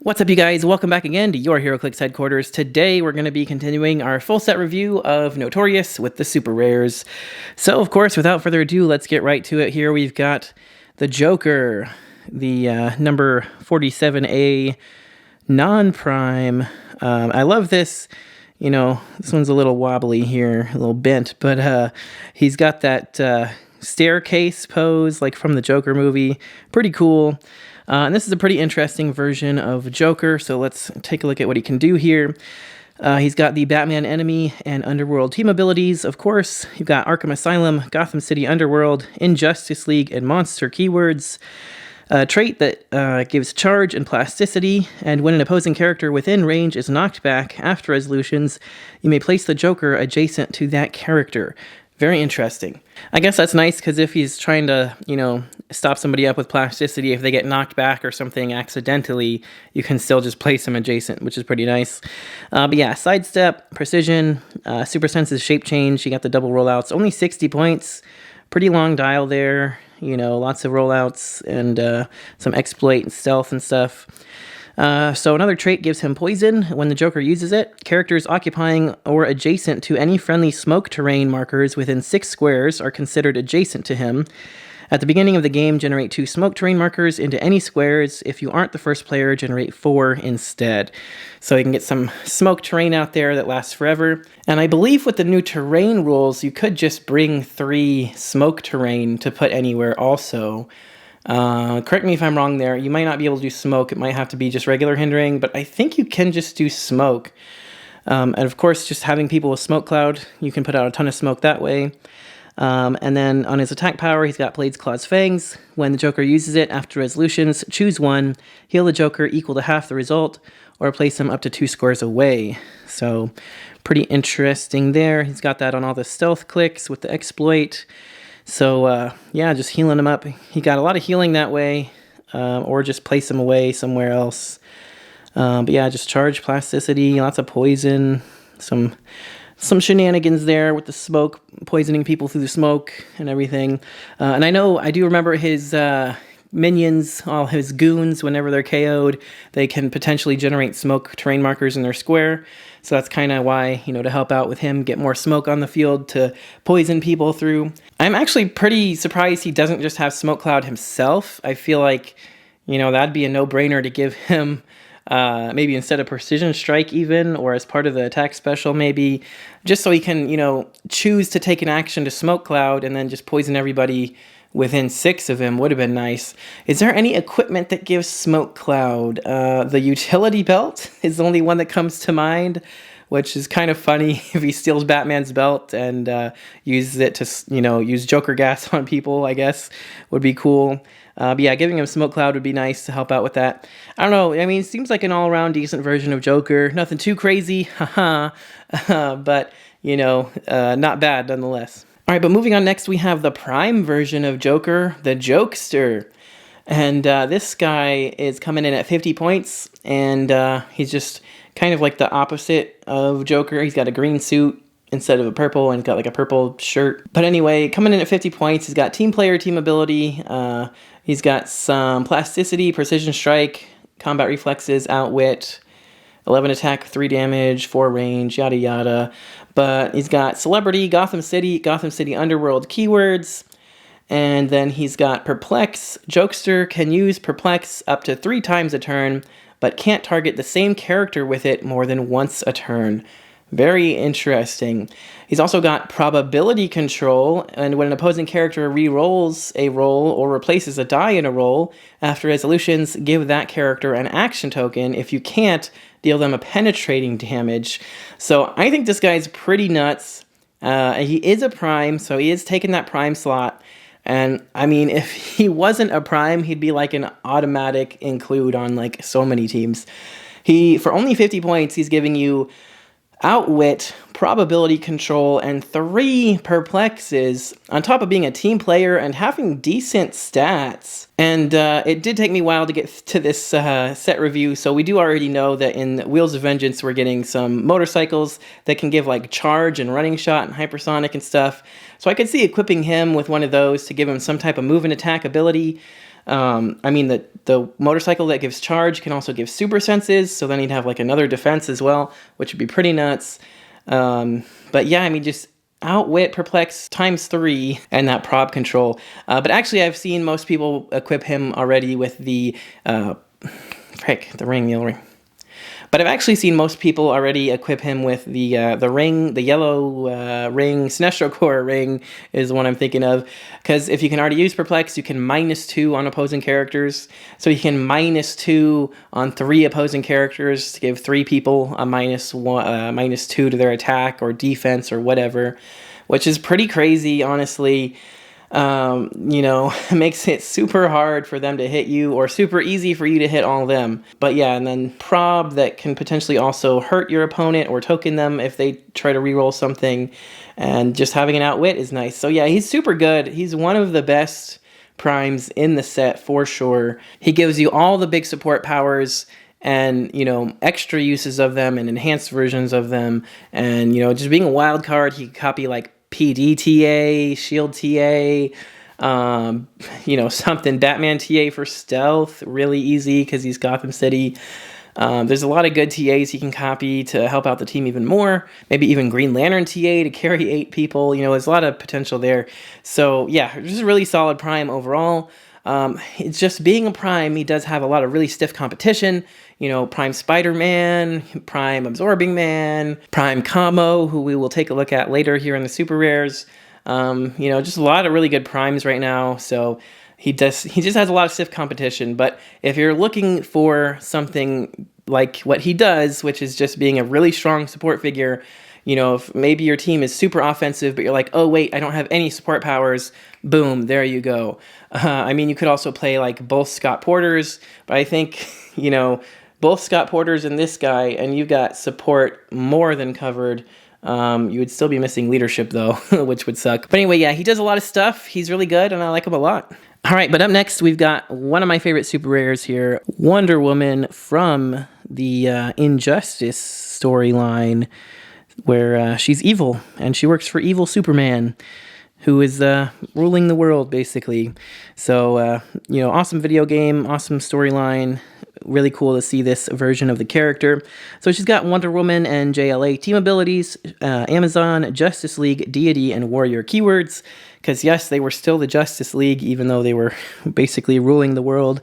What's up, you guys? Welcome back again to your Heroclix headquarters. Today, we're going to be continuing our full set review of Notorious with the super rares. So, of course, without further ado, let's get right to it here. We've got the Joker, the number 47A non-prime. I love this. You know, this one's a little wobbly here, a little bent, but he's got that staircase pose like from the Joker movie. Pretty cool. And this is a pretty interesting version of Joker, so let's take a look at what he can do here. He's got the Batman Enemy and Underworld team abilities, of course. You've got Arkham Asylum, Gotham City Underworld, Injustice League, and Monster keywords. A trait that gives charge and plasticity, and when an opposing character within range is knocked back after resolutions, you may place the Joker adjacent to that character. Very interesting. I guess that's nice because if he's trying to, stop somebody up with plasticity, if they get knocked back or something accidentally, you can still just place them adjacent, which is pretty nice. But yeah, sidestep, precision, super senses, shape change. You got the double rollouts, only 60 points. Pretty long dial there. Lots of rollouts and some exploit and stealth and stuff. So another trait gives him poison when the Joker uses it. Characters occupying or adjacent to any friendly smoke terrain markers within 6 squares are considered adjacent to him. At the beginning of the game, generate 2 smoke terrain markers into any squares. If you aren't the first player, generate 4 instead. So you can get some smoke terrain out there that lasts forever. And I believe with the new terrain rules, you could just bring 3 smoke terrain to put anywhere also. Correct me if I'm wrong there. You might not be able to do smoke. It might have to be just regular hindering, but I think you can just do smoke. And of course, just having people with smoke cloud, you can put out a ton of smoke that way. And then on his attack power, he's got Blades, Claws, Fangs. When the Joker uses it after resolutions, choose one, heal the Joker equal to half the result, or place him up to 2 squares away. So pretty interesting there. He's got that on all the stealth clicks with the exploit. So, yeah, just healing him up. He got a lot of healing that way, or just place him away somewhere else. But yeah, just charge, plasticity, lots of poison, some shenanigans there with the smoke, poisoning people through the smoke and everything. And I do remember his minions, all his goons, whenever they're KO'd, they can potentially generate smoke terrain markers in their square. So that's kind of why, to help out with him, get more smoke on the field to poison people through. I'm actually pretty surprised he doesn't just have Smoke Cloud himself. I feel like, that'd be a no-brainer to give him maybe instead of Precision Strike even, or as part of the attack special maybe, just so he can, choose to take an action to Smoke Cloud and then just poison everybody within 6 of him would have been nice. Is there any equipment that gives Smoke Cloud? The utility belt is the only one that comes to mind, which is kind of funny if he steals Batman's belt and uses it to, use Joker gas on people, I guess, would be cool. But yeah, giving him Smoke Cloud would be nice to help out with that. I don't know, I mean, it seems like an all-around decent version of Joker. Nothing too crazy, haha, but, not bad nonetheless. All right, but moving on next, we have the Prime version of Joker, the Jokester. And this guy is coming in at 50 points, and he's just kind of like the opposite of Joker. He's got a green suit instead of a purple, and he's got like a purple shirt. But anyway, coming in at 50 points, he's got team player, team ability. He's got some plasticity, precision strike, combat reflexes, outwit, 11 attack, 3 damage, 4 range, yada yada. But he's got Celebrity, Gotham City Underworld keywords. And then he's got Perplex. Jokester can use Perplex up to 3 times a turn, but can't target the same character with it more than once a turn. Very interesting. He's also got probability control, and when an opposing character re-rolls a roll or replaces a die in a roll, after resolutions, give that character an action token. If you can't, deal them a penetrating damage. So I think this guy's pretty nuts. He is a Prime, so he is taking that Prime slot. And I mean, if he wasn't a Prime, he'd be like an automatic include on like so many teams. For only 50 points, he's giving you outwit, probability control, and 3 perplexes, on top of being a team player and having decent stats. And it did take me a while to get to this set review, so we do already know that in Wheels of Vengeance we're getting some motorcycles that can give like charge and running shot and hypersonic and stuff. So I could see equipping him with one of those to give him some type of move and attack ability. I mean, the motorcycle that gives charge can also give super senses, so then he'd have like another defense as well, which would be pretty nuts. But yeah, I mean, just outwit, perplex times 3, and that prob control. But actually, I've seen most people equip him already with the the ring, yellow ring. But I've actually seen most people already equip him with the ring, the yellow ring, Sinestro Core ring is the one I'm thinking of. Because if you can already use Perplex, you can -2 on opposing characters. So you can -2 on 3 opposing characters to give 3 people a -2 to their attack or defense or whatever, which is pretty crazy, honestly. You know, makes it super hard for them to hit you or super easy for you to hit all of them. But yeah, and then prob that can potentially also hurt your opponent or token them if they try to reroll something. And just having an outwit is nice. So yeah, he's super good. He's one of the best primes in the set for sure. He gives you all the big support powers and, you know, extra uses of them and enhanced versions of them. And, you know, just being a wild card, he can copy like PD TA, Shield TA, you know, something Batman TA for stealth, really easy because he's Gotham City. There's a lot of good TAs he can copy to help out the team even more. Maybe even Green Lantern TA to carry 8 people. You know, there's a lot of potential there. So yeah, just a really solid prime overall. It's just being a prime, he does have a lot of really stiff competition. You know, Prime Spider-Man, Prime Absorbing Man, Prime Camo, who we will take a look at later here in the Super Rares. You know, just a lot of really good primes right now. So he just has a lot of stiff competition. But if you're looking for something like what he does, which is just being a really strong support figure, you know, if maybe your team is super offensive, but you're like, oh, wait, I don't have any support powers. Boom, there you go. I mean, you could also play like both Scott Porters, but I think, you know, both Scott Porters and this guy, and you've got support more than covered. You would still be missing leadership, though, which would suck. But anyway, yeah, he does a lot of stuff. He's really good, and I like him a lot. All right, but up next, we've got one of my favorite super rares here, Wonder Woman from the Injustice storyline, where she's evil, and she works for evil Superman, who is ruling the world, basically. So, you know, awesome video game, awesome storyline. Really cool to see this version of the character. So she's got Wonder Woman and JLA team abilities, Amazon, Justice League, Deity, and Warrior keywords. Because yes, they were still the Justice League, even though they were basically ruling the world.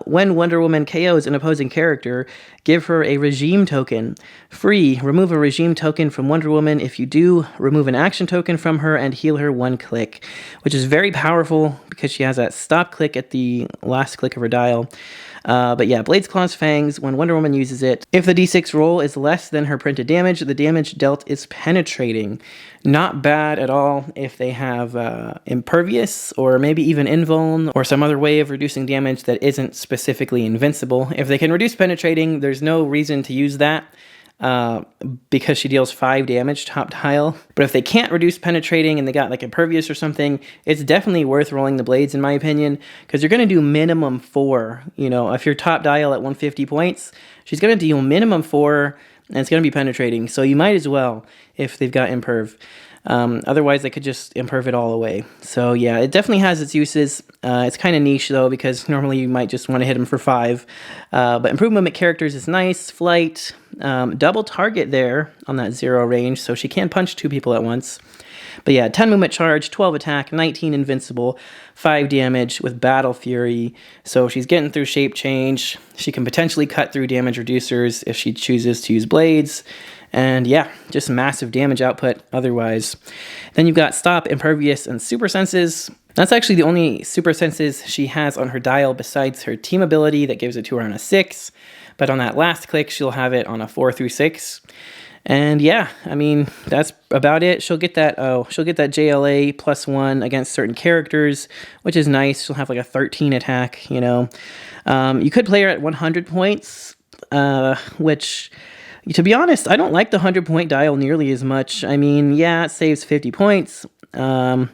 When Wonder Woman KOs an opposing character, give her a regime token. Free, remove a regime token from Wonder Woman. If you do, remove an action token from her and heal her 1 click, which is very powerful because she has that stop click at the last click of her dial. But yeah, Blades, Claws, Fangs, when Wonder Woman uses it, if the d6 roll is less than her printed damage, the damage dealt is penetrating. Not bad at all if they have Impervious, or maybe even Invuln, or some other way of reducing damage that isn't specifically invincible. If they can reduce penetrating, there's no reason to use that. Because she deals 5 damage top tile. But if they can't reduce penetrating and they got like Impervious or something, it's definitely worth rolling the Blades in my opinion, because you're going to do minimum 4. You know, if you're top dial at 150 points, she's going to deal minimum 4 and it's going to be penetrating. So you might as well if they've got Imperv. Otherwise, they could just Imperv it all away. So yeah, it definitely has its uses. It's kind of niche though, because normally you might just want to hit them for 5. But improved movement characters is nice. Flight, double target there on that 0 range, so she can punch 2 people at once. But yeah, 10 movement charge, 12 attack, 19 invincible, 5 damage with Battle Fury. So she's getting through shape change. She can potentially cut through damage reducers if she chooses to use blades. And yeah, just massive damage output otherwise. Then you've got Stop, Impervious, and Super Senses. That's actually the only Super Senses she has on her dial besides her team ability that gives it to her on a 6. But on that last click, she'll have it on a 4 through 6. And yeah, I mean, that's about it. She'll get that JLA +1 against certain characters, which is nice. She'll have like a 13 attack, you know. You could play her at 100 points, which, to be honest, I don't like the 100-point dial nearly as much. I mean, yeah, it saves 50 points, but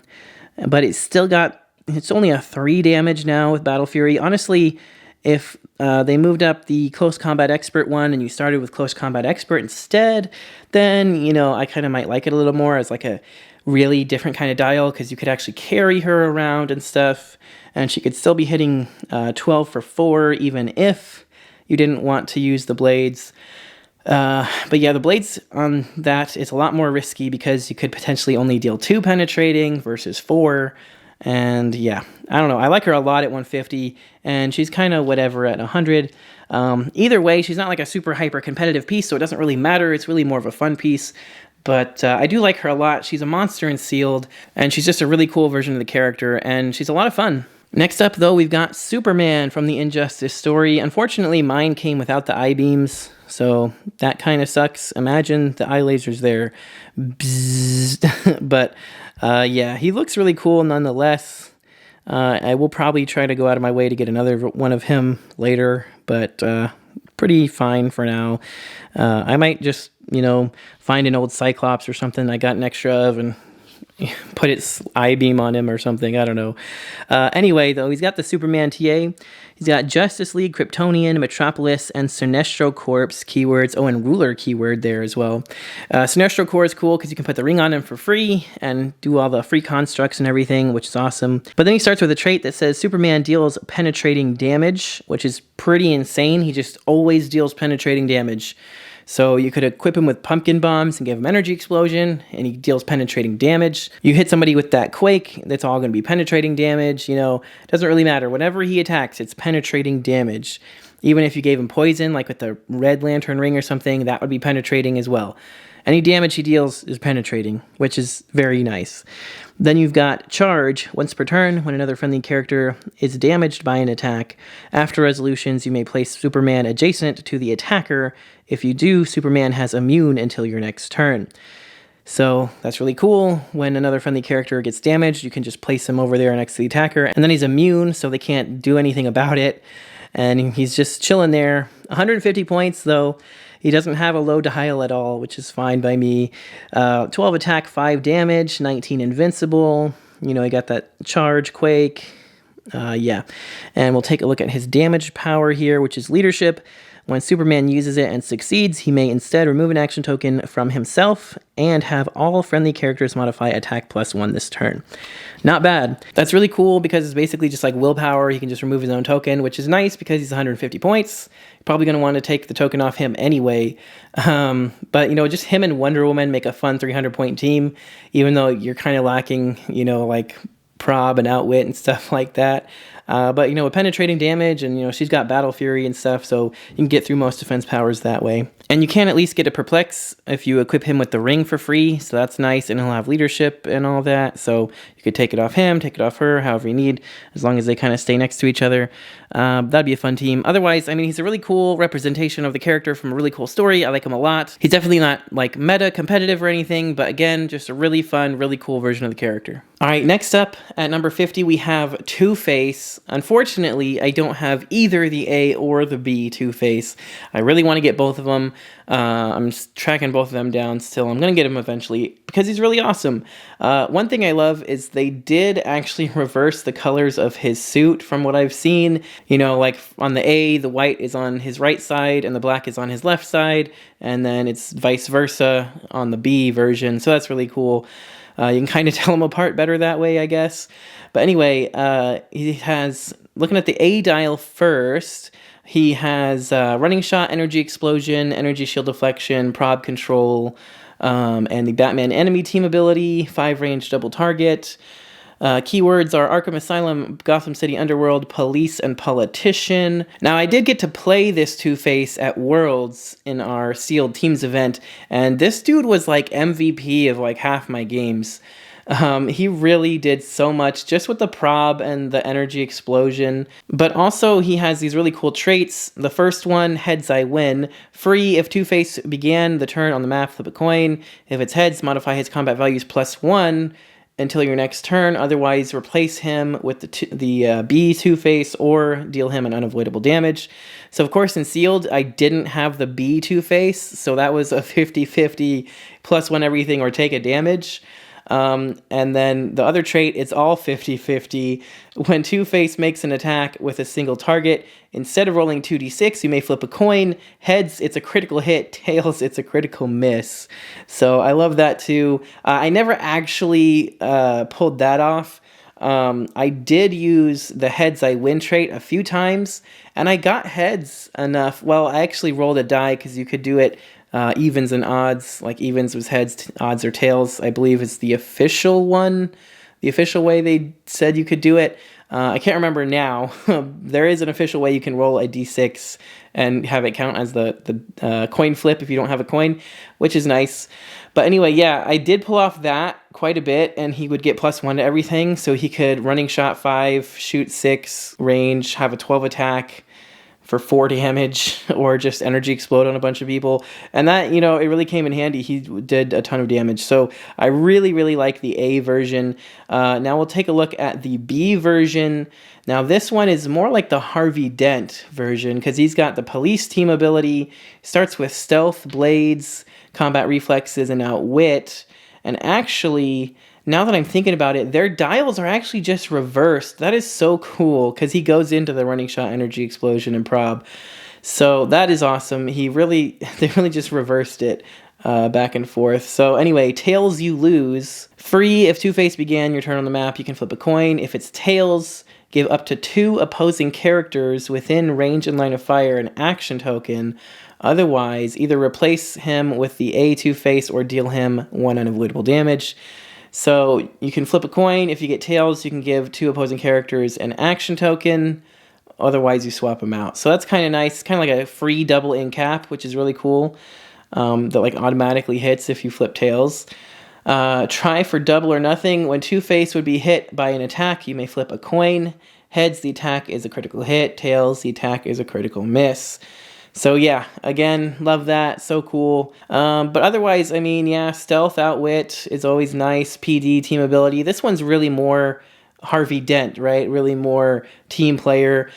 it's only a 3 damage now with Battle Fury. Honestly, if they moved up the Close Combat Expert one and you started with Close Combat Expert instead, then, you know, I kind of might like it a little more as like a really different kind of dial because you could actually carry her around and stuff, and she could still be hitting 12 for 4 even if you didn't want to use the blades. But yeah, the blades on that is a lot more risky because you could potentially only deal 2 penetrating versus 4. And yeah, I don't know. I like her a lot at 150, and she's kind of whatever at 100. Either way, she's not like a super hyper competitive piece, so it doesn't really matter. It's really more of a fun piece. But I do like her a lot. She's a monster in Sealed, and she's just a really cool version of the character, and she's a lot of fun. Next up, though, we've got Superman from the Injustice story. Unfortunately, mine came without the I-beams, so that kind of sucks. Imagine the eye lasers there. But yeah, he looks really cool nonetheless. I will probably try to go out of my way to get another one of him later, but pretty fine for now. I might just, find an old Cyclops or something I got an extra of and put its I-beam on him or something. I don't know. Anyway, though, he's got the Superman TA. He's got Justice League, Kryptonian, Metropolis, and Sinestro Corps keywords. Oh, and Ruler keyword there as well. Sinestro Corps is cool because you can put the ring on him for free and do all the free constructs and everything, which is awesome. But then he starts with a trait that says Superman deals penetrating damage, which is pretty insane. He just always deals penetrating damage. So you could equip him with pumpkin bombs and give him energy explosion, and he deals penetrating damage. You hit somebody with that quake, that's all going to be penetrating damage. Doesn't really matter. Whenever he attacks, it's penetrating damage. Even if you gave him poison, like with the Red Lantern ring or something, that would be penetrating as well. Any damage he deals is penetrating, which is very nice. Then you've got Charge. Once per turn, when another friendly character is damaged by an attack, after resolutions, you may place Superman adjacent to the attacker. If you do, Superman has immune until your next turn. So that's really cool. When another friendly character gets damaged, you can just place him over there next to the attacker, and then he's immune, so they can't do anything about it. And he's just chilling there. 150 points, though. He doesn't have a low dial at all, which is fine by me. 12 attack, 5 damage, 19 invincible. He got that charge, quake. Yeah. And we'll take a look at his damage power here, which is leadership. When Superman uses it and succeeds, he may instead remove an action token from himself and have all friendly characters modify attack +1 this turn. Not bad. That's really cool because it's basically just like willpower. He can just remove his own token, which is nice because he's 150 points. You're probably going to want to take the token off him anyway. But, just him and Wonder Woman make a fun 300-point team, even though you're kind of lacking, like prob and outwit and stuff like that. But, with penetrating damage and, she's got Battle Fury and stuff, so you can get through most defense powers that way. And you can at least get a Perplex if you equip him with the ring for free, so that's nice, and he'll have leadership and all that, so you could take it off him, take it off her, however you need, as long as they kind of stay next to each other. That'd be a fun team. Otherwise, he's a really cool representation of the character from a really cool story. I like him a lot. He's definitely not, like, meta competitive or anything, but again, just a really fun, really cool version of the character. All right, next up, at number 50, we have Two-Face. Unfortunately, I don't have either the A or the B Two-Face. I really want to get both of them. I'm tracking both of them down still. I'm going to get him eventually because he's really awesome. One thing I love is they did actually reverse the colors of his suit from what I've seen. Like on the A, the white is on his right side and the black is on his left side. And then it's vice versa on the B version. So that's really cool. You can kind of tell them apart better that way, I guess. But anyway, he has, looking at the A dial first, he has running shot, energy explosion, energy shield deflection, prob control, and the Batman enemy team ability, 5 range double target. Keywords are Arkham Asylum, Gotham City Underworld, Police, and Politician. Now, I did get to play this Two-Face at Worlds in our Sealed Teams event, and this dude was like MVP of like half my games. He really did so much just with the prob and the energy explosion, but also he has these really cool traits. The first one, heads I win. Free, if Two-Face began the turn on the map, flip a coin. If it's heads, modify his combat values +1 until your next turn. Otherwise, replace him with the B Two-Face or deal him an unavoidable damage. So, of course, in Sealed, I didn't have the B Two-Face, so that was a 50-50 +1 everything or take a damage. And then the other trait, it's all 50-50. When Two-Face makes an attack with a single target, instead of rolling 2d6, you may flip a coin. Heads, it's a critical hit. Tails, it's a critical miss. So I love that too. I never actually pulled that off. I did use the heads I win trait a few times, and I got heads enough. Well, I actually rolled a die because you could do it evens and odds. Like evens was heads, odds or tails. I believe it's the official one, the official way they said you could do it. I can't remember now. There is an official way you can roll a d6 and have it count as the coin flip if you don't have a coin, which is nice. But anyway, yeah, I did pull off that quite a bit, and he would get +1 to everything. So he could running shot 5, shoot 6, range, have a 12 attack for 4 damage, or just energy explode on a bunch of people. And that, it really came in handy. He did a ton of damage. So I really, really like the A version. Now we'll take a look at the B version. Now this one is more like the Harvey Dent version, because he's got the police team ability. Starts with stealth, blades, combat reflexes, and outwit. And actually, now that I'm thinking about it, their dials are actually just reversed. That is so cool, because he goes into the running shot, energy explosion, and prob. So that is awesome. They really just reversed it back and forth. So anyway, tails you lose. Free, if Two-Face began your turn on the map, you can flip a coin. If it's tails, give up to 2 opposing characters within range and line of fire an action token. Otherwise, either replace him with the A Two-Face or deal him 1 unavoidable damage. So you can flip a coin. If you get tails, you can give 2 opposing characters an action token. Otherwise, you swap them out. So that's kind of nice. It's kind of like a free double in cap, which is really cool. That like automatically hits if you flip tails. Try for double or nothing. When Two-Face would be hit by an attack, you may flip a coin. Heads, the attack is a critical hit. Tails, the attack is a critical miss. So yeah, again, love that. So cool. But otherwise, I mean, yeah, stealth, outwit is always nice. PD, team ability. This one's really more Harvey Dent, right? Really more team player,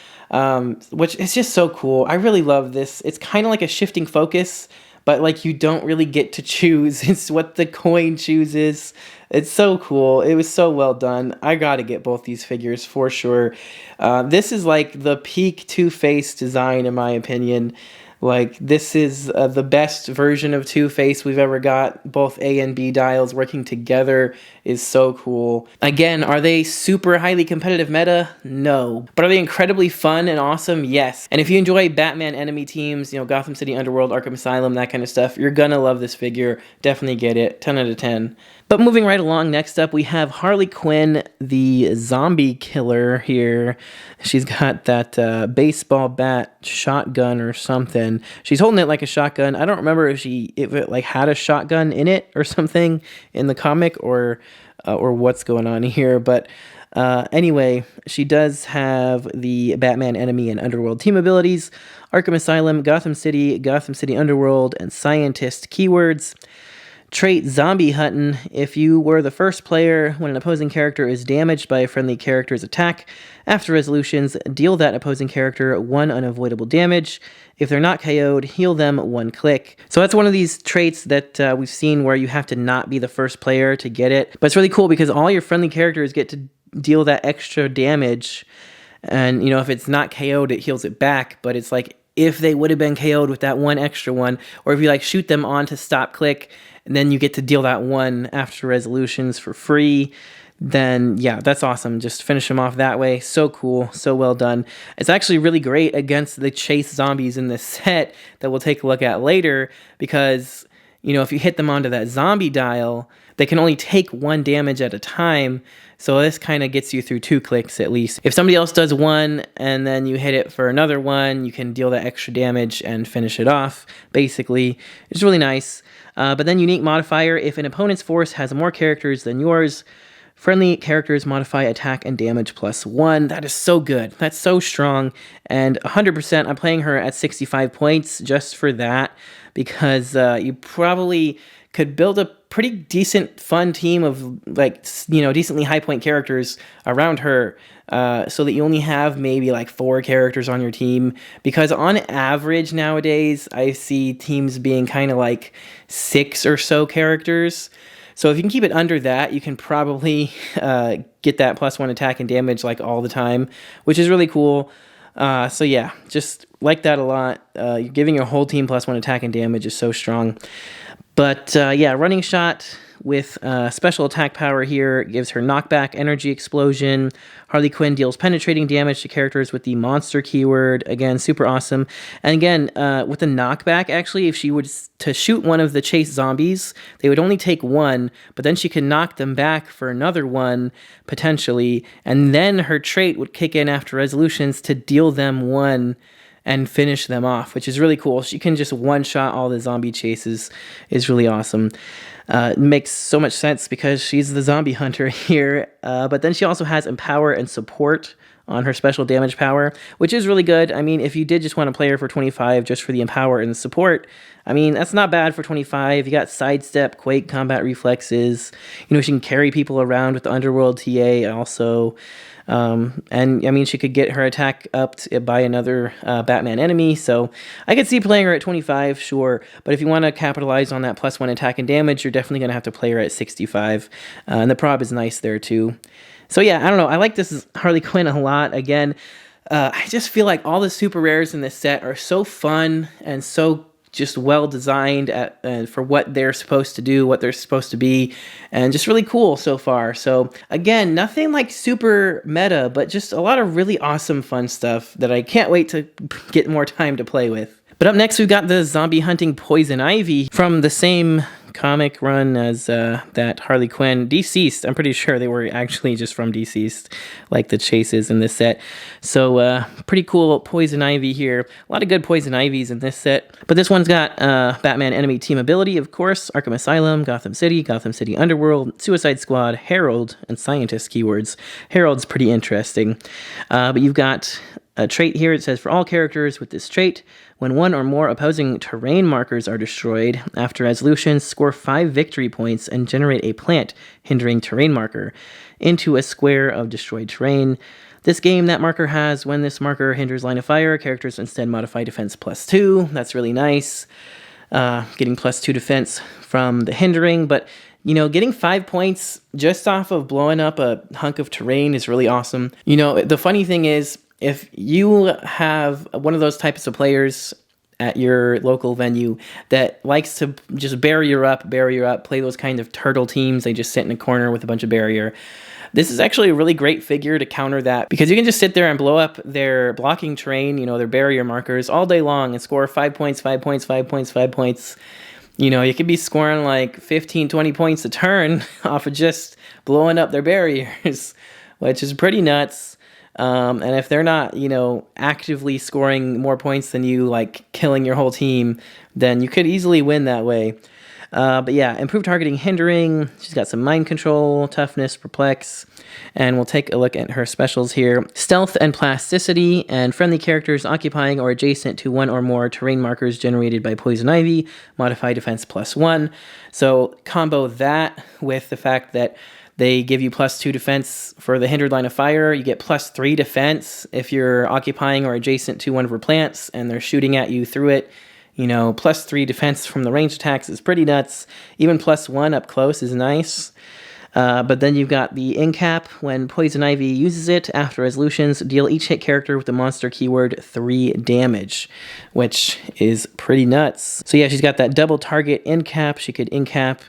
which is just so cool. I really love this. It's kind of like a shifting focus, but like you don't really get to choose. It's what the coin chooses. It's so cool. It was so well done. I gotta get both these figures for sure. This is like the peak Two-Face design, in my opinion. Like, this is the best version of Two-Face we've ever got. Both A and B dials working together is so cool. Again, are they super highly competitive meta? No. But are they incredibly fun and awesome? Yes. And if you enjoy Batman enemy teams, Gotham City Underworld, Arkham Asylum, that kind of stuff, you're gonna love this figure. Definitely get it. 10 out of 10. But moving right along, next up we have Harley Quinn, the zombie killer here. She's got that baseball bat shotgun or something. She's holding it like a shotgun. I don't remember if it like had a shotgun in it or something in the comic or what's going on here. But anyway, she does have the Batman enemy and Underworld team abilities, Arkham Asylum, Gotham City Underworld, and Scientist keywords. Trait Zombie Huntin'. If you were the first player when an opposing character is damaged by a friendly character's attack, after resolutions, deal that opposing character 1 unavoidable damage. If they're not KO'd, heal them 1 click. So that's one of these traits that we've seen where you have to not be the first player to get it. But it's really cool because all your friendly characters get to deal that extra damage. And, if it's not KO'd, it heals it back. But it's like, if they would have been KO'd with that 1 extra one, or if you like shoot them on to stop click, and then you get to deal that 1 after resolutions for free, then yeah, that's awesome. Just finish them off that way. So cool. So well done. It's actually really great against the chase zombies in this set that we'll take a look at later, because, if you hit them onto that zombie dial, they can only take 1 damage at a time. So this kind of gets you through 2 clicks at least. If somebody else does 1 and then you hit it for another 1, you can deal that extra damage and finish it off, basically. It's really nice. But then unique modifier, if an opponent's force has more characters than yours, friendly characters modify attack and damage +1. That is so good. That's so strong. And 100%, I'm playing her at 65 points just for that, because you probably could build a pretty decent, fun team of decently high point characters around her, so that you only have maybe like 4 characters on your team. Because on average nowadays, I see teams being kind of like 6 or so characters. So if you can keep it under that, you can probably get that +1 attack and damage like all the time, which is really cool. So yeah, just like that a lot. You're giving your whole team +1 attack and damage is so strong. But yeah, running shot with special attack power here gives her knockback, energy explosion. Harley Quinn deals penetrating damage to characters with the monster keyword. Again, super awesome. And again, with the knockback, actually, if she would to shoot one of the chase zombies, they would only take one, but then she could knock them back for another one, potentially, and then her trait would kick in after resolutions to deal them one and finish them off, which is really cool. She can just one-shot all the zombie chases, is really awesome. It makes so much sense because she's the zombie hunter here. But then she also has Empower and Support on her special damage power, which is really good. I mean, if you did just want to play her for 25 just for the Empower and the Support, I mean, that's not bad for 25. You got Sidestep, Quake, Combat Reflexes. You know, she can carry people around with the Underworld TA also. And I mean, she could get her attack upped by another Batman enemy, so I could see playing her at 25, sure, but if you want to capitalize on that +1 attack and damage, you're definitely going to have to play her at 65, and the prob is nice there too. So yeah, I don't know, I like this Harley Quinn a lot. Again, I just feel like all the super rares in this set are so fun and so just well designed for what they're supposed to do, what they're supposed to be, and just really cool so far. So again, nothing like super meta, but just a lot of really awesome fun stuff that I can't wait to get more time to play with. But up next, we've got the zombie hunting Poison Ivy from the same comic run as that Harley Quinn. Deceased, I'm pretty sure they were actually just from Deceased, like the chases in this set. So pretty cool Poison Ivy here. A lot of good Poison Ivies in this set. But this one's got Batman enemy team ability, of course, Arkham Asylum, Gotham City Underworld, Suicide Squad, Herald, and Scientist keywords. Herald's pretty interesting. But you've got a trait here. It says, for all characters with this trait, when one or more opposing terrain markers are destroyed, after resolution, score 5 victory points and generate a plant hindering terrain marker into a square of destroyed terrain. This game, that marker has, when this marker hinders line of fire, characters instead modify defense +2. That's really nice. Getting +2 defense from the hindering, but you know, getting 5 points just off of blowing up a hunk of terrain is really awesome. You know, the funny thing is, if you have one of those types of players at your local venue that likes to just barrier up, play those kind of turtle teams, they just sit in a corner with a bunch of barrier, this is actually a really great figure to counter that, because you can just sit there and blow up their blocking terrain, you know, their barrier markers all day long and score 5 points, 5 points, 5 points, 5 points. You know, you could be scoring like 15, 20 points a turn off of just blowing up their barriers, which is pretty nuts. And if they're not, you know, actively scoring more points than you, like killing your whole team, then you could easily win that way. But yeah, improved targeting, hindering. She's got some mind control, toughness, perplex, and we'll take a look at her specials here. Stealth and plasticity, and friendly characters occupying or adjacent to one or more terrain markers generated by Poison Ivy, modify defense +1. So combo that with the fact that they give you +2 defense for the hindered line of fire. You get +3 defense if you're occupying or adjacent to one of her plants and they're shooting at you through it. You know, +3 defense from the ranged attacks is pretty nuts. Even +1 up close is nice. But then you've got the incap. When Poison Ivy uses it, after resolutions, deal each hit character with the monster keyword 3 damage, which is pretty nuts. So yeah, she's got that double target incap. She could incap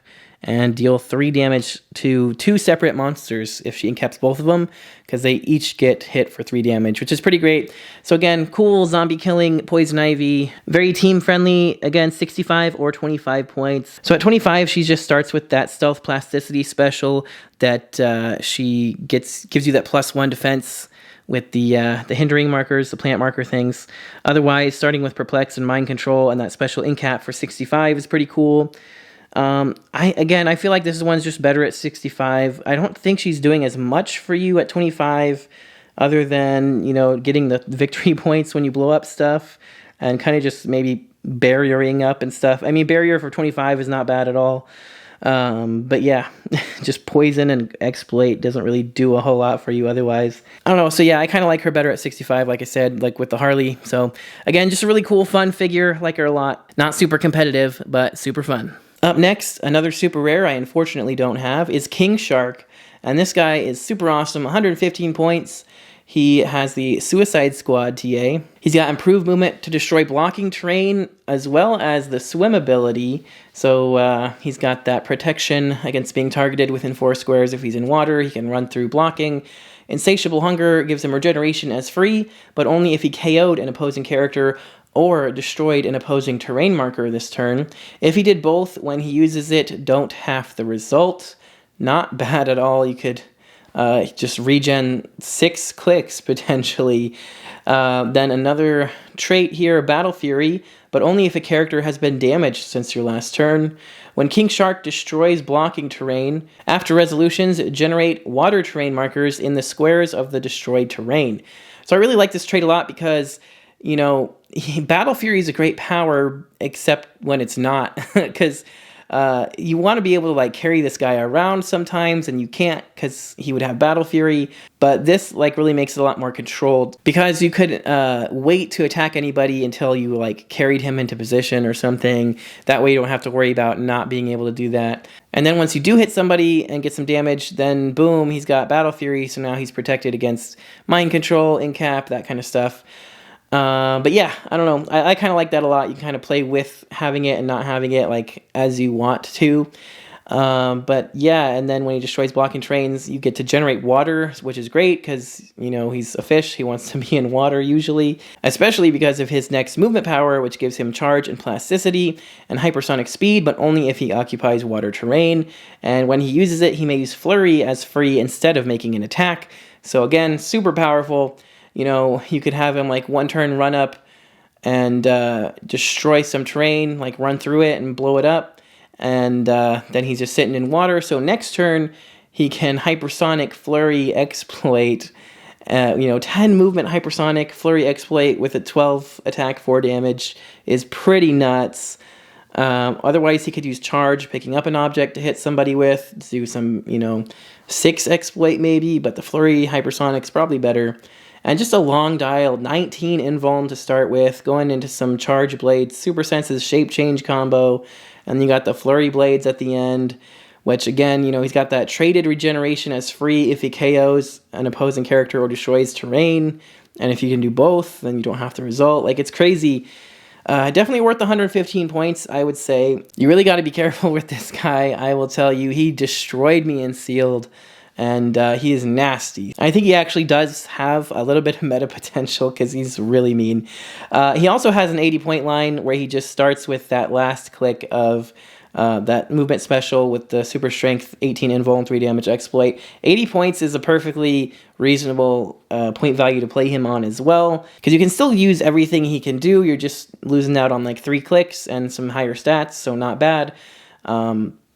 and deal 3 damage to 2 separate monsters if she incaps both of them, because they each get hit for 3 damage, which is pretty great. So again, cool zombie killing Poison Ivy, very team friendly. Again, 65 or 25 points. So at 25, she just starts with that stealth plasticity special that she gives you that +1 defense with the hindering markers, the plant marker things. Otherwise, starting with perplex and mind control and that special incap for 65 is pretty cool. I feel like this one's just better at 65. I don't think she's doing as much for you at 25, other than, you know, getting the victory points when you blow up stuff, and kind of just maybe barriering up and stuff. I mean, barrier for 25 is not bad at all. But yeah, just poison and exploit doesn't really do a whole lot for you otherwise. I don't know. So yeah, I kind of like her better at 65, like I said, like with the Harley. So again, just a really cool, fun figure. Like her a lot. Not super competitive, but super fun. Up next, another super rare I unfortunately don't have is King Shark. And this guy is super awesome, 115 points. He has the Suicide Squad TA. He's got improved movement to destroy blocking terrain, as well as the swim ability. So he's got that protection against being targeted within 4 squares. If he's in water, he can run through blocking. Insatiable Hunger gives him regeneration as free, but only if he KO'd an opposing character or destroyed an opposing terrain marker this turn. If he did both, when he uses it, don't half the result. Not bad at all. You could just regen 6 clicks, potentially. Then another trait here, Battle Fury, but only if a character has been damaged since your last turn. When King Shark destroys blocking terrain, after resolutions, generate water terrain markers in the squares of the destroyed terrain. So I really like this trait a lot because, you know, Battle Fury is a great power, except when it's not, because you want to be able to like carry this guy around sometimes, and you can't because he would have Battle Fury. But this like really makes it a lot more controlled because you could wait to attack anybody until you like carried him into position or something. That way you don't have to worry about not being able to do that. And then once you do hit somebody and get some damage, then boom, he's got Battle Fury. So now he's protected against mind control, incap, that kind of stuff. But yeah, I don't know. I kind of like that a lot. You can kind of play with having it and not having it like as you want to. But yeah, and then when he destroys blocking terrains, you get to generate water, which is great because, you know, he's a fish. He wants to be in water usually, especially because of his next movement power, which gives him charge and plasticity and hypersonic speed, but only if he occupies water terrain. And when he uses it, he may use Flurry as free instead of making an attack. So again, super powerful. You know, you could have him like one turn run up and destroy some terrain, like run through it and blow it up. And then he's just sitting in water. So next turn, he can hypersonic flurry exploit. 10 movement hypersonic flurry exploit with a 12 attack 4 damage is pretty nuts. Otherwise, he could use charge, picking up an object to hit somebody with, do some, 6 exploit maybe, but the flurry hypersonic's probably better. And just a long dial, 19 invuln to start with, going into some charge blades, super senses, shape change combo, and you got the flurry blades at the end, which again, he's got that traded regeneration as free if he KOs an opposing character or destroys terrain, and if you can do both, then you don't have the result. Like, it's crazy. Definitely worth 115 points, I would say. You really got to be careful with this guy. I will tell you, he destroyed me in sealed. And he is nasty. I think he actually does have a little bit of meta potential because he's really mean. He also has an 80-point line where he just starts with that last click of that movement special with the super strength, 18 invuln, 3 damage exploit. 80 points is a perfectly reasonable point value to play him on as well, because you can still use everything he can do. You're just losing out on like 3 clicks and some higher stats, so not bad.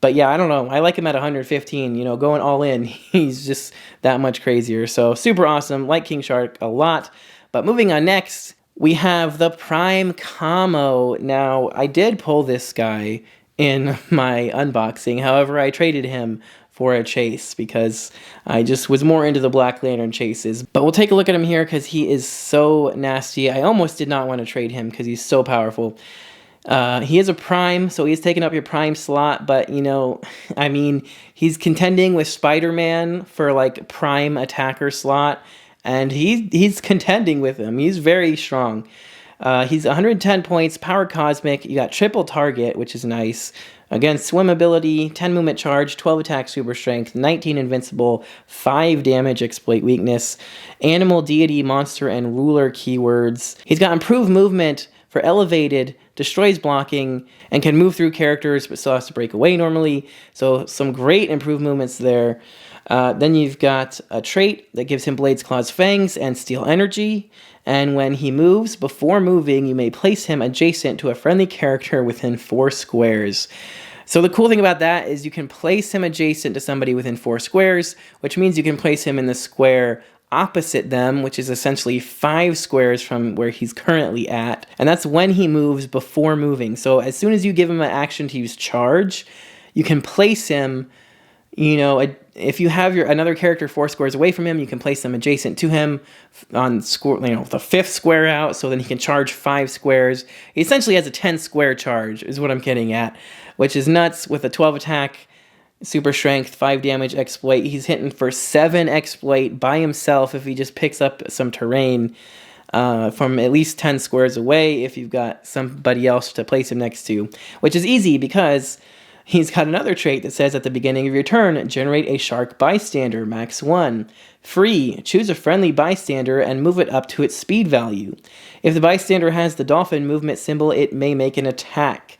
But yeah, I don't know. I like him at 115, going all in. He's just that much crazier. So super awesome. Like King Shark a lot. But moving on next, we have the Prime Camo. Now, I did pull this guy in my unboxing. However, I traded him for a chase because I just was more into the Black Lantern chases. But we'll take a look at him here because he is so nasty. I almost did not want to trade him because he's so powerful. He is a prime, so he's taking up your prime slot, but, he's contending with Spider-Man for, like, prime attacker slot, and he's contending with him. He's very strong. He's 110 points, power cosmic. You got triple target, which is nice. Again, swim ability, 10 movement charge, 12 attack super strength, 19 invincible, 5 damage exploit weakness, animal, deity, monster, and ruler keywords. He's got improved movement for elevated, destroys blocking, and can move through characters but still has to break away normally. So some great improved movements there. Then you've got a trait that gives him Blades, Claws, Fangs, and Steel Energy. And when he moves, before moving, you may place him adjacent to a friendly character within 4 squares. So the cool thing about that is you can place him adjacent to somebody within 4 squares, which means you can place him in the square opposite them, which is essentially 5 squares from where he's currently at. And that's when he moves before moving. So as soon as you give him an action to use charge, you can place him, you know, if you have another character 4 squares away from him, you can place them adjacent to him on score, you know, the 5th square out, so then he can charge 5 squares. He essentially has a 10 square charge, is what I'm getting at, which is nuts. With a 12 attack, super strength, 5 damage exploit. He's hitting for 7 exploit by himself if he just picks up some terrain from at least 10 squares away if you've got somebody else to place him next to, which is easy because he's got another trait that says at the beginning of your turn, generate a shark bystander, max 1. Free, choose a friendly bystander and move it up to its speed value. If the bystander has the dolphin movement symbol, it may make an attack,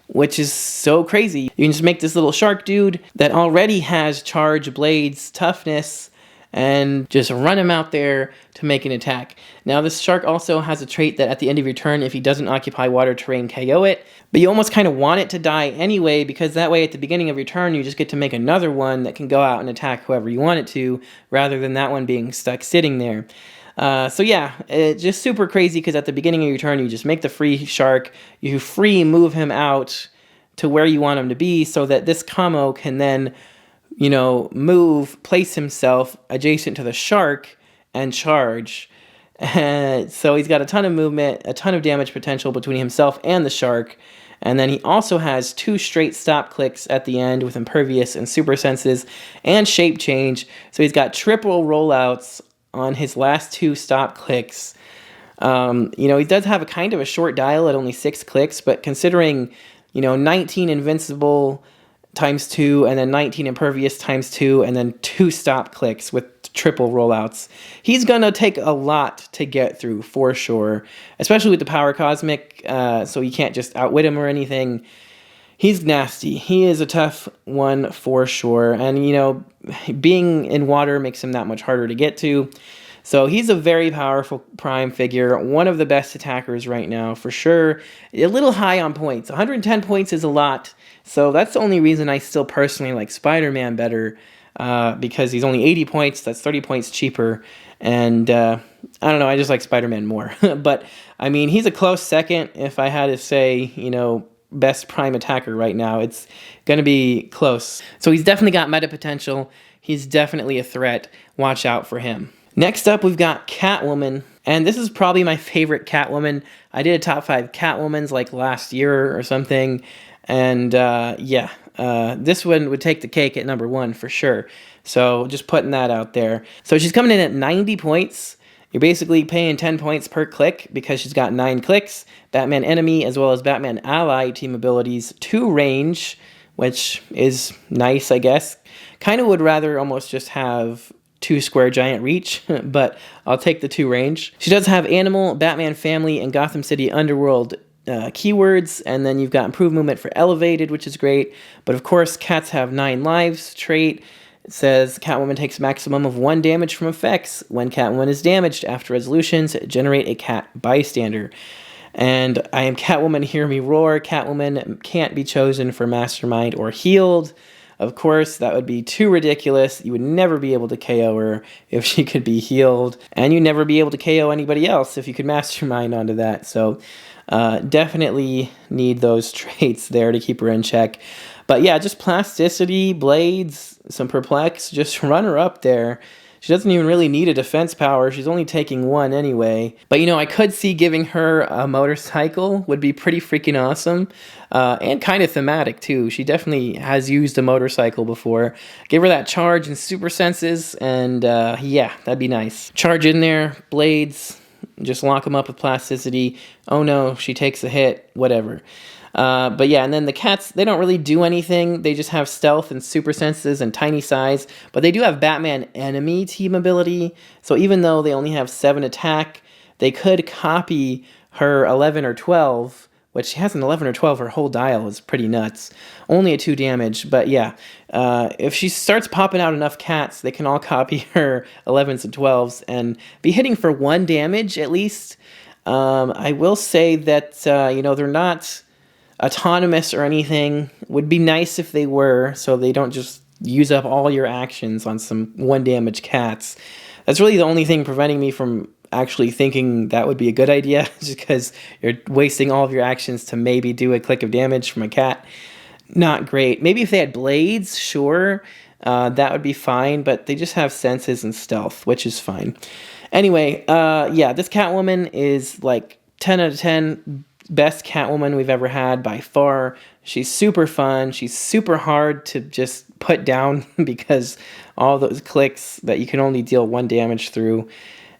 which is so crazy. You can just make this little shark dude that already has charge, blades, toughness, and just run him out there to make an attack. Now, this shark also has a trait that at the end of your turn, if he doesn't occupy water terrain, KO it. But you almost kind of want it to die anyway, because that way at the beginning of your turn, you just get to make another one that can go out and attack whoever you want it to, rather than that one being stuck sitting there. So yeah, it's just super crazy because at the beginning of your turn, you just make the free shark, you free move him out to where you want him to be so that this combo can then, you know, place himself adjacent to the shark and charge. And so he's got a ton of movement, a ton of damage potential between himself and the shark. And then he also has 2 straight stop clicks at the end with Impervious and Super Senses and Shape Change. So he's got triple rollouts on his last 2 stop clicks. You know, he does have a kind of a short dial at only 6 clicks, but considering, you know, 19 invincible times 2, and then 19 impervious times 2, and then 2 stop clicks with triple rollouts, he's gonna take a lot to get through for sure, especially with the power cosmic, so you can't just outwit him or anything. He's nasty. He is a tough one for sure, and you know, being in water makes him that much harder to get to. So he's a very powerful prime figure, one of the best attackers right now for sure. A little high on points. 110 points is a lot, so that's the only reason I still personally like Spider-Man better, because he's only 80 points, that's 30 points cheaper, and I don't know, I just like Spider-Man more. But I mean, he's a close second. If I had to say, you know, best prime attacker right now, it's gonna be close. So he's definitely got meta potential. He's definitely a threat. Watch out for him. Next up, we've got Catwoman, and this is probably my favorite Catwoman. I did a top 5 Catwomans like last year or something, and yeah, this one would take the cake at number 1 for sure. So just putting that out there. So she's coming in at 90 points. You're basically paying 10 points per click because she's got 9 clicks, Batman enemy as well as Batman ally team abilities, 2 range, which is nice, I guess. Kind of would rather almost just have 2 square giant reach, but I'll take the 2 range. She does have animal, Batman family, and Gotham City Underworld keywords, and then you've got improved movement for elevated, which is great. But of course, cats have 9 lives trait. It says Catwoman takes a maximum of 1 damage from effects. When Catwoman is damaged after resolutions, generate a cat bystander. And I am Catwoman, hear me roar. Catwoman can't be chosen for Mastermind or healed. Of course, that would be too ridiculous. You would never be able to KO her if she could be healed. And you'd never be able to KO anybody else if you could Mastermind onto that. So definitely need those traits there to keep her in check. But yeah, just plasticity, blades, some perplex, just run her up there. She doesn't even really need a defense power. She's only taking 1 anyway. But, you know, I could see giving her a motorcycle would be pretty freaking awesome. And kind of thematic, too. She definitely has used a motorcycle before. Give her that charge and super senses, and yeah, that'd be nice. Charge in there, blades, just lock them up with plasticity. Oh no, she takes a hit, whatever. But yeah, and then the cats, they don't really do anything. They just have stealth and super senses and tiny size. But they do have Batman enemy team ability. So even though they only have 7 attack, they could copy her 11 or 12, which she has an 11 or 12. Her whole dial is pretty nuts. Only a 2 damage. But yeah, if she starts popping out enough cats, they can all copy her 11s and 12s and be hitting for 1 damage at least. I will say that, you know, they're not autonomous or anything. Would be nice if they were, so they don't just use up all your actions on some 1 damage cats. That's really the only thing preventing me from actually thinking that would be a good idea, just because you're wasting all of your actions to maybe do a click of damage from a cat. Not great. Maybe if they had blades, sure. that would be fine, but they just have senses and stealth, which is fine. Anyway, yeah, this Catwoman is like 10 out of 10, best Catwoman we've ever had by far. She's super fun. She's super hard to just put down because all those clicks that you can only deal 1 damage through.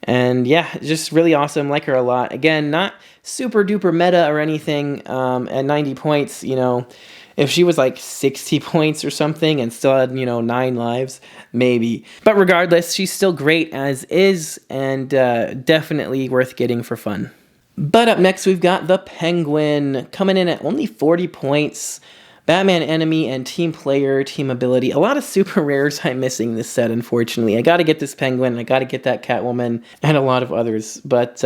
And yeah, just really awesome. Like her a lot. Again, not super duper meta or anything. At 90 points, you know, if she was like 60 points or something and still had, you know, 9 lives, maybe. But regardless, she's still great as is, and definitely worth getting for fun. But up next, we've got the Penguin, coming in at only 40 points. Batman enemy and team player, team ability. A lot of super rares I'm missing this set, unfortunately. I gotta get this Penguin, I gotta get that Catwoman, and a lot of others. But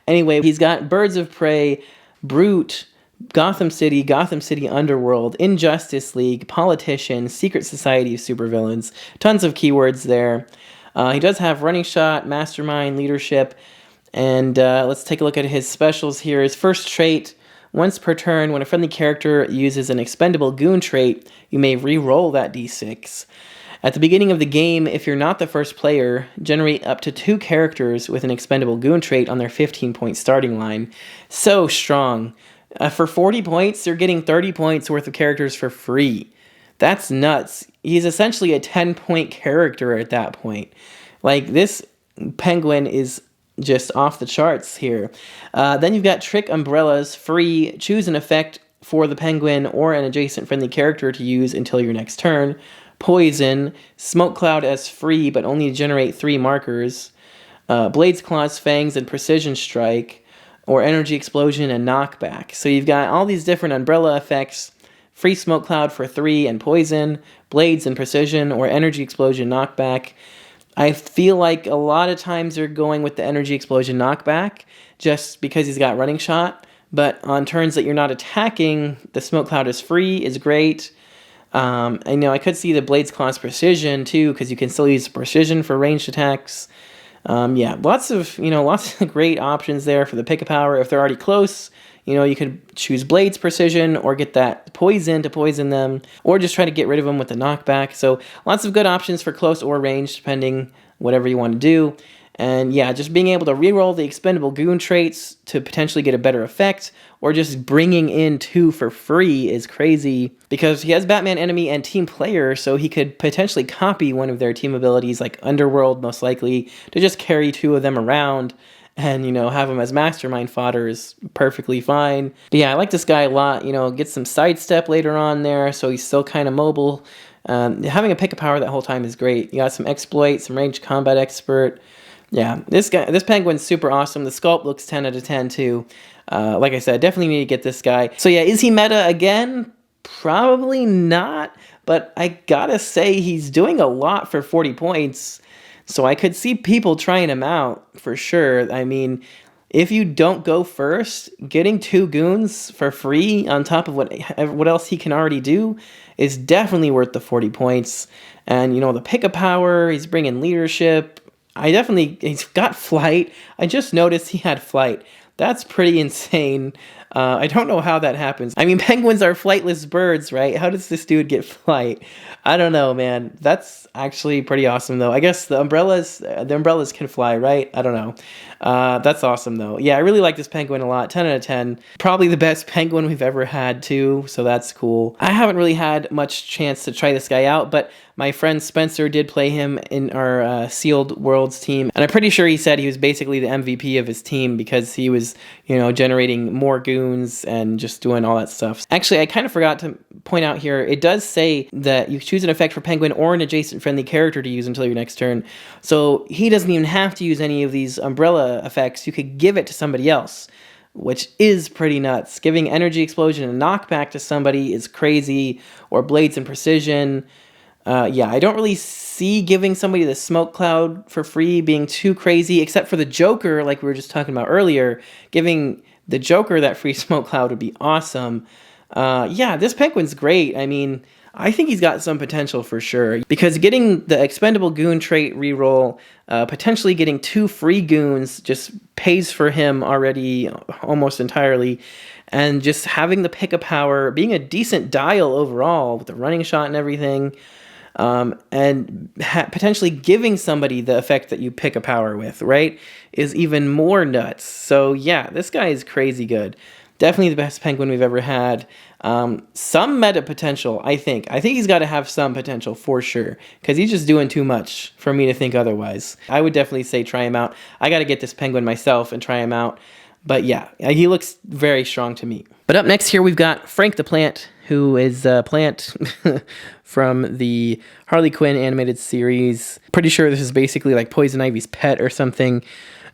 anyway, he's got Birds of Prey, Brute, Gotham City Underworld, Injustice League, Politician, Secret Society of Supervillains. Tons of keywords there. He does have Running Shot, Mastermind, Leadership, and let's take a look at his specials here. His first trait, once per turn, when a friendly character uses an expendable goon trait, you may re-roll that d6. At the beginning of the game, if you're not the first player, generate up to 2 characters with an expendable goon trait on their 15-point starting line. So strong. For 40 points, you're getting 30 points worth of characters for free. That's nuts. He's essentially a 10-point character at that point. Like, this Penguin is just off the charts here. Then you've got Trick Umbrellas, free. Choose an effect for the Penguin or an adjacent friendly character to use until your next turn. Poison, Smoke Cloud as free, but only to generate 3 markers. Blades, Claws, Fangs, and Precision Strike, or Energy Explosion and Knockback. So you've got all these different umbrella effects. Free Smoke Cloud for 3 and Poison, Blades and Precision, or Energy Explosion Knockback. I feel like a lot of times they're going with the Energy Explosion Knockback just because he's got Running Shot. But on turns that you're not attacking, the Smoke Cloud is free, is great. I know I could see the Blades, Claws, Precision too, because you can still use Precision for ranged attacks. Yeah, lots of great options there for the pick a power. If they're already close, you know, you could choose Blades Precision or get that Poison to poison them, or just try to get rid of them with the knockback. So lots of good options for close or range, depending whatever you want to do. And yeah, just being able to reroll the expendable goon traits to potentially get a better effect, or just bringing in 2 for free is crazy, because he has Batman enemy and team player, so he could potentially copy one of their team abilities, like Underworld most likely, to just carry 2 of them around and, you know, have him as mastermind fodder is perfectly fine. But yeah, I like this guy a lot. You know, get some sidestep later on there, so he's still kind of mobile. Having a pick a power that whole time is great. You got some exploit, some ranged combat expert. Yeah, this Penguin's super awesome. The sculpt looks 10 out of 10 too. Like I said, definitely need to get this guy. So yeah, is he meta again? Probably not, but I gotta say he's doing a lot for 40 points. So I could see people trying him out for sure. I mean, if you don't go first, getting 2 goons for free on top of what else he can already do is definitely worth the 40 points. And, you know, the pick a power, he's bringing leadership. He's got flight. I just noticed he had flight. That's pretty insane. I don't know how that happens. I mean, penguins are flightless birds, right? How does this dude get flight? I don't know, man. That's actually pretty awesome, though. I guess the umbrellas can fly, right? I don't know. That's awesome, though. Yeah, I really like this penguin a lot. 10 out of 10. Probably the best penguin we've ever had, too, so that's cool. I haven't really had much chance to try this guy out, but my friend Spencer did play him in our Sealed Worlds team, and I'm pretty sure he said he was basically the MVP of his team because he was, generating more goons and just doing all that stuff. Actually, I kind of forgot to point out here, it does say that you choose an effect for Penguin or an adjacent friendly character to use until your next turn, so he doesn't even have to use any of these umbrella effects. You could give it to somebody else, which is pretty nuts. Giving Energy Explosion and Knockback to somebody is crazy, or Blades and Precision. Yeah, I don't really see giving somebody the Smoke Cloud for free being too crazy, except for the Joker, like we were just talking about earlier. Giving the Joker that free Smoke Cloud would be awesome. Yeah, this Penguin's great. I mean, I think he's got some potential for sure, because getting the Expendable Goon trait reroll, potentially getting 2 free goons just pays for him already almost entirely, and just having the pick a power, being a decent dial overall with the running shot and everything. and potentially giving somebody the effect that you pick a power with, right, is even more nuts. So yeah, this guy is crazy good. Definitely the best penguin we've ever had. Some meta potential, I think. I think he's got to have some potential for sure, because he's just doing too much for me to think otherwise. I would definitely say try him out. I got to get this penguin myself and try him out. But yeah, he looks very strong to me. But up next here, we've got Frank the Plant, who is a plant from the Harley Quinn animated series. Pretty sure this is basically like Poison Ivy's pet or something.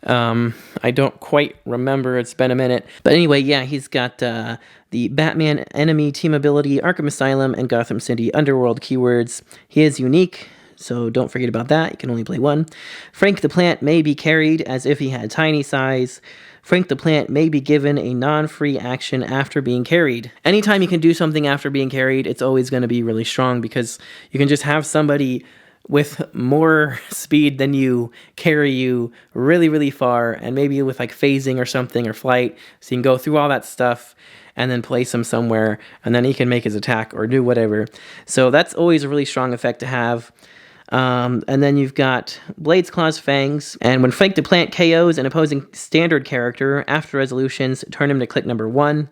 I don't quite remember. It's been a minute. But anyway, yeah, he's got the Batman enemy team ability, Arkham Asylum, and Gotham City Underworld keywords. He is unique, so don't forget about that. You can only play one. Frank the Plant may be carried as if he had tiny size. Frank the Plant may be given a non-free action after being carried. Anytime you can do something after being carried, it's always going to be really strong, because you can just have somebody with more speed than you carry you really, really far, and maybe with like phasing or something, or flight, so you can go through all that stuff and then place him somewhere, and then he can make his attack or do whatever. So that's always a really strong effect to have. And then you've got Blades, Claws, Fangs, and when Frank the Plant KOs an opposing standard character, after resolutions, turn him to click number 1.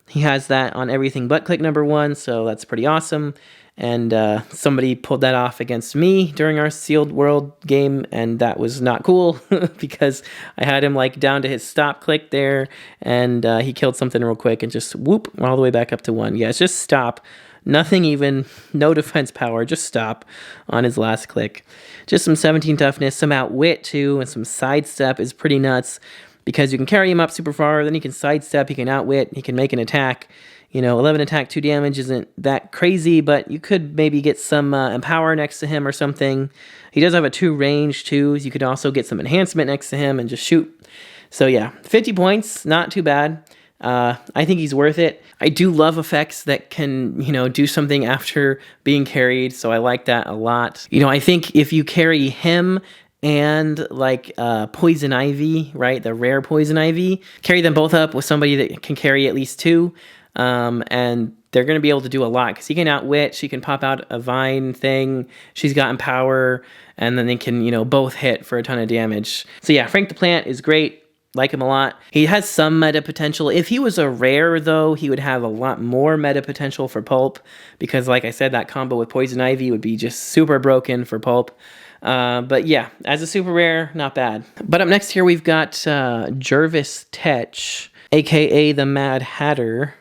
He has that on everything but click number 1, so that's pretty awesome. And somebody pulled that off against me during our Sealed World game, and that was not cool, because I had him like down to his stop click there, and he killed something real quick and just whoop, all the way back up to 1. Yeah, it's just stop. Nothing even, no defense power, just stop on his last click. Just some 17 toughness, some outwit too, and some sidestep is pretty nuts, because you can carry him up super far, then he can sidestep, he can outwit, he can make an attack. 11 attack, 2 damage isn't that crazy, but you could maybe get some empower next to him or something. He does have a 2 range too, so you could also get some enhancement next to him and just shoot. So yeah, 50 points, not too bad. I think he's worth it. I do love effects that can, do something after being carried, so I like that a lot. I think if you carry him and like Poison Ivy, right, the rare Poison Ivy, carry them both up with somebody that can carry at least 2, and they're going to be able to do a lot, because he can outwit, she can pop out a vine thing, she's got empower, and then they can, both hit for a ton of damage. So yeah, Frank the Plant is great. Like him a lot. He has some meta potential. If he was a rare, though, he would have a lot more meta potential for Pulp, because, like I said, that combo with Poison Ivy would be just super broken for Pulp. But yeah, as a super rare, not bad. But up next here, we've got Jervis Tetch, a.k.a. the Mad Hatter.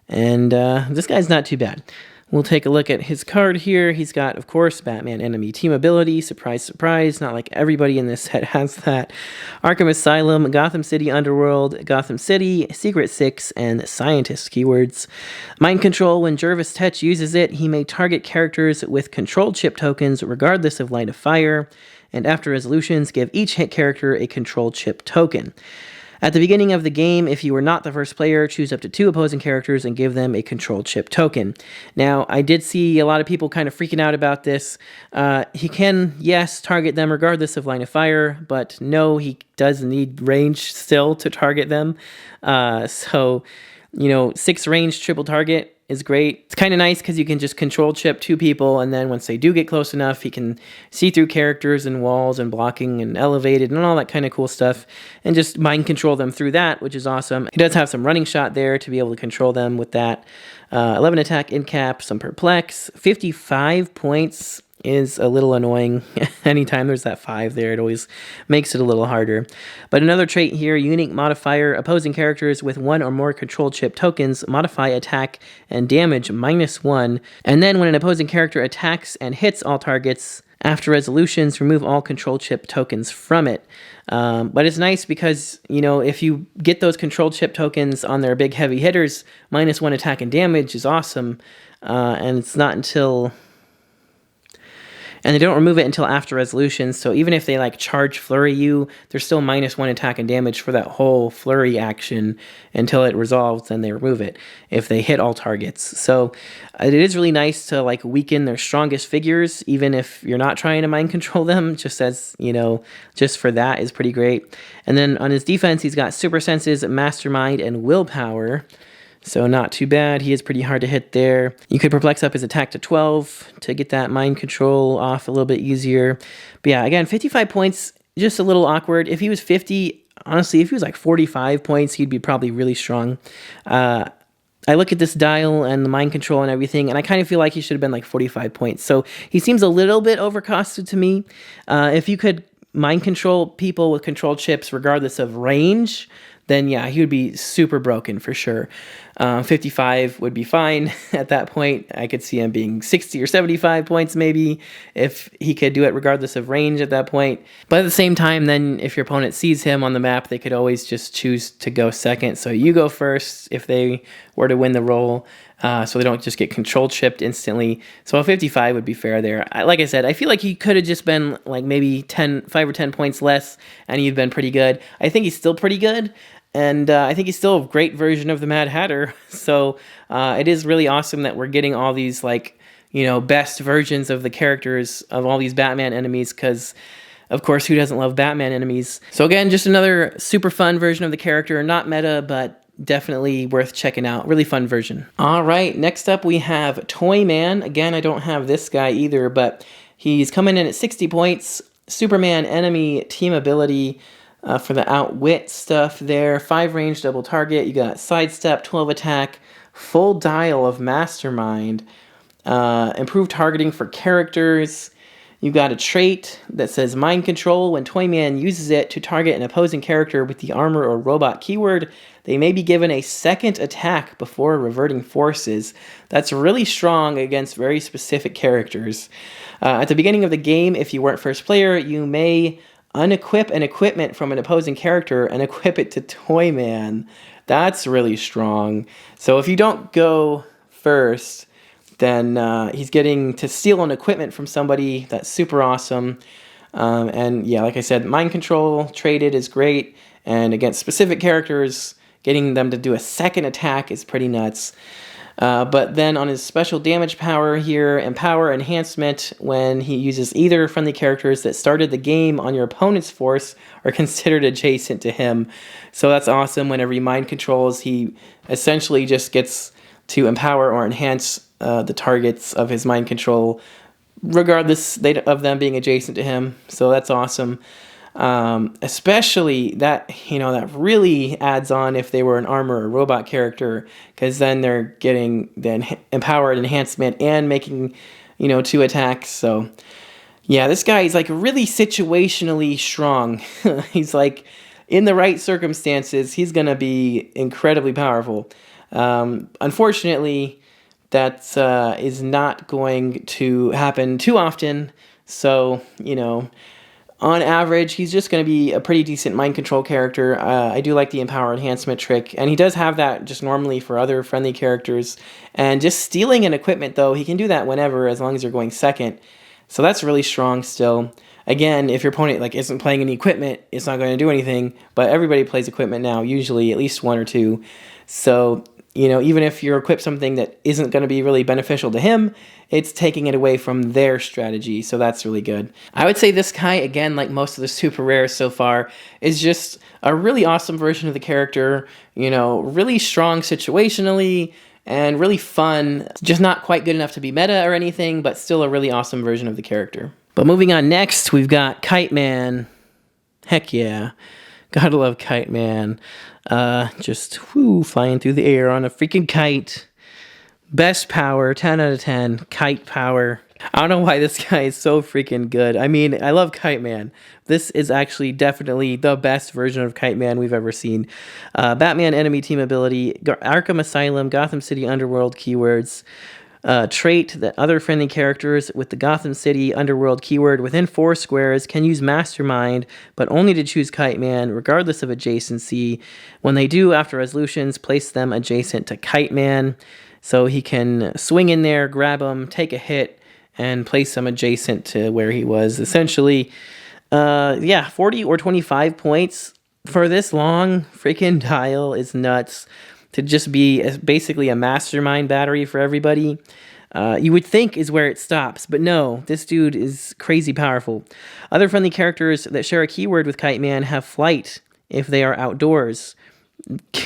And this guy's not too bad. We'll take a look at his card here. He's got, of course, Batman enemy team ability. Surprise, surprise. Not like everybody in this set has that. Arkham Asylum, Gotham City Underworld, Gotham City, Secret 6, and Scientist keywords. Mind Control. When Jervis Tetch uses it, he may target characters with control chip tokens regardless of line of fire. And after resolutions, give each hit character a control chip token. At the beginning of the game, if you were not the first player, choose up to 2 opposing characters and give them a control chip token. Now, I did see a lot of people kind of freaking out about this. He can, yes, target them regardless of line of fire, but no, he does need range still to target them. 6 range triple target is great. It's kind of nice because you can just control chip 2 people, and then once they do get close enough, he can see through characters and walls and blocking and elevated and all that kind of cool stuff, and just mind control them through that, which is awesome. He does have some running shot there to be able to control them with that. 11 attack in cap, some perplex, 55 points is a little annoying. Anytime there's that 5 there, it always makes it a little harder. But another trait here, unique modifier, opposing characters with 1 or more control chip tokens modify attack and damage -1, and then when an opposing character attacks and hits all targets, after resolutions, remove all control chip tokens from it. But it's nice because, if you get those control chip tokens on their big heavy hitters, -1 attack and damage is awesome, and it's not until... And they don't remove it until after resolution, so even if they charge flurry you, they're still -1 attack and damage for that whole flurry action until it resolves, then they remove it if they hit all targets. So it is really nice to weaken their strongest figures, even if you're not trying to mind control them, just as, just for that is pretty great. And then on his defense, he's got super senses, mastermind, and willpower. So not too bad. He is pretty hard to hit there. You could perplex up his attack to 12 to get that mind control off a little bit easier. But yeah, again, 55 points, just a little awkward. If he was 50, honestly, if he was like 45 points, he'd be probably really strong. I look at this dial and the mind control and everything, and I kind of feel like he should have been like 45 points. So he seems a little bit overcosted to me. If you could mind control people with control chips regardless of range, then yeah, he would be super broken for sure. 55 would be fine at that point. I could see him being 60 or 75 points maybe if he could do it regardless of range at that point. But at the same time, then if your opponent sees him on the map, they could always just choose to go second. So you go first if they were to win the roll, so they don't just get control chipped instantly. So a 55 would be fair there. Like I said, I feel like he could have just been like maybe 5 or 10 points less and he'd been pretty good. I think he's still pretty good. And I think he's still a great version of the Mad Hatter. So it is really awesome that we're getting all these, like, you know, best versions of the characters of all these Batman enemies, because, of course, who doesn't love Batman enemies? So again, just another super fun version of the character. Not meta, but definitely worth checking out. Really fun version. All right, next up we have Toyman. Again, I don't have this guy either, but he's coming in at 60 points. Superman enemy team ability. For the outwit stuff there, 5 range, double target. You got sidestep, 12 attack, full dial of mastermind, improved targeting for characters. You got a trait that says mind control. When Toyman uses it to target an opposing character with the armor or robot keyword, they may be given a second attack before reverting forces. That's really strong against very specific characters. At the beginning of the game, if you weren't first player, you may unequip an equipment from an opposing character and equip it to Toyman. That's really strong. So if you don't go first, then he's getting to steal an equipment from somebody. That's super awesome. And yeah, like I said, mind control traded is great. And against specific characters, getting them to do a second attack is pretty nuts. But then on his special damage power here, Empower Enhancement, when he uses either friendly characters that started the game on your opponent's force are considered adjacent to him. So that's awesome. Whenever he mind controls, he essentially just gets to empower or enhance the targets of his mind control, regardless of them being adjacent to him. So that's awesome. Especially that, you know, that really adds on if they were an armor or robot character, because then they're getting the empowered enhancement and making, you know, 2 attacks. So yeah, this guy is like really situationally strong. He's like, in the right circumstances, he's gonna be incredibly powerful. Unfortunately, that is not going to happen too often. So, you know, on average, he's just going to be a pretty decent mind control character. I do like the Empower Enhancement trick, and he does have that just normally for other friendly characters. And just stealing an equipment, though, he can do that whenever, as long as you're going second. So that's really strong still. Again, if your opponent like isn't playing any equipment, it's not going to do anything. But everybody plays equipment now, usually at least 1 or 2. So, you know, even if you equip something that isn't going to be really beneficial to him, it's taking it away from their strategy, so that's really good. I would say this guy, again, like most of the super rares so far, is just a really awesome version of the character, you know, really strong situationally, and really fun. Just not quite good enough to be meta or anything, but still a really awesome version of the character. But moving on next, we've got Kite Man. Heck yeah. Gotta love Kite Man. Just flying through the air on a freaking kite. Best power, 10 out of 10, kite power. I don't know why this guy is so freaking good. I mean, I love Kite Man. This is actually definitely the best version of Kite Man we've ever seen. Batman enemy team ability, Arkham Asylum, Gotham City Underworld keywords. Trait that other friendly characters with the Gotham City Underworld keyword within 4 squares can use Mastermind, but only to choose Kite Man, regardless of adjacency. When they do, after resolutions, place them adjacent to Kite Man. So he can swing in there, grab him, take a hit, and place him adjacent to where he was. Essentially, 40 or 25 points for this long freaking dial is nuts. To just be basically a mastermind battery for everybody, you would think is where it stops. But no, this dude is crazy powerful. Other friendly characters that share a keyword with Kite Man have flight if they are outdoors.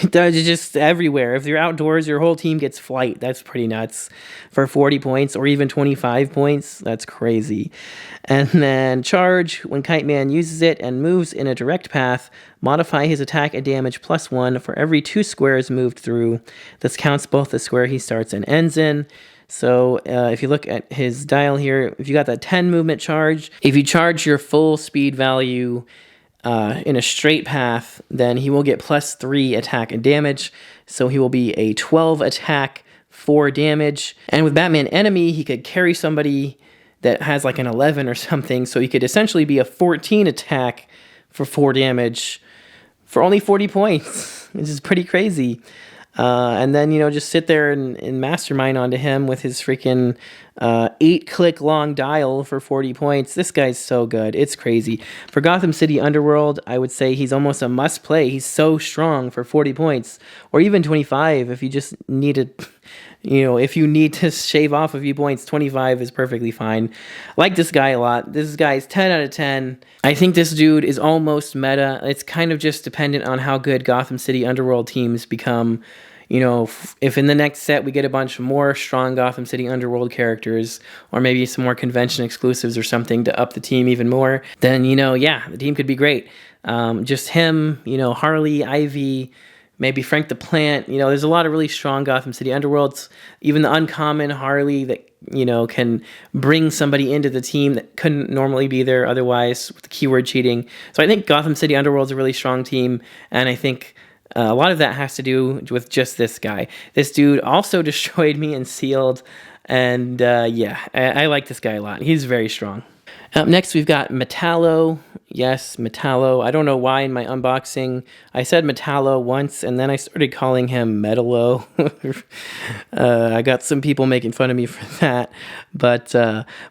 Just everywhere. If you're outdoors, your whole team gets flight. That's pretty nuts. For 40 points or even 25 points, that's crazy. And then charge, when Kite Man uses it and moves in a direct path, modify his attack and damage +1 for every 2 squares moved through. This counts both the square he starts and ends in. So if you look at his dial here, if you got that 10 movement charge, if you charge your full speed value in a straight path, then he will get +3 attack and damage. So he will be a 12 attack, 4 damage. And with Batman Enemy, he could carry somebody that has like an 11 or something. So he could essentially be a 14 attack for 4 damage for only 40 points, which is pretty crazy. And then, just sit there and mastermind onto him with his freaking 8-click long dial for 40 points. This guy's so good. It's crazy. For Gotham City Underworld, I would say he's almost a must-play. He's so strong for 40 points, or even 25 if you just need to, if you need to shave off a few points, 25 is perfectly fine. I like this guy a lot. This guy's 10 out of 10. I think this dude is almost meta. It's kind of just dependent on how good Gotham City Underworld teams become. If in the next set we get a bunch more strong Gotham City Underworld characters, or maybe some more convention exclusives or something to up the team even more, then, the team could be great. Just him, Harley, Ivy, maybe Frank the Plant. There's a lot of really strong Gotham City Underworlds. Even the uncommon Harley that, can bring somebody into the team that couldn't normally be there otherwise with the keyword cheating. So I think Gotham City Underworld's a really strong team, and I think a lot of that has to do with just this guy. This dude also destroyed me in Sealed, and I like this guy a lot. He's very strong. Up next, we've got Metallo. Yes, Metallo. I don't know why in my unboxing I said Metallo once, and then I started calling him Metallo. I got some people making fun of me for that. But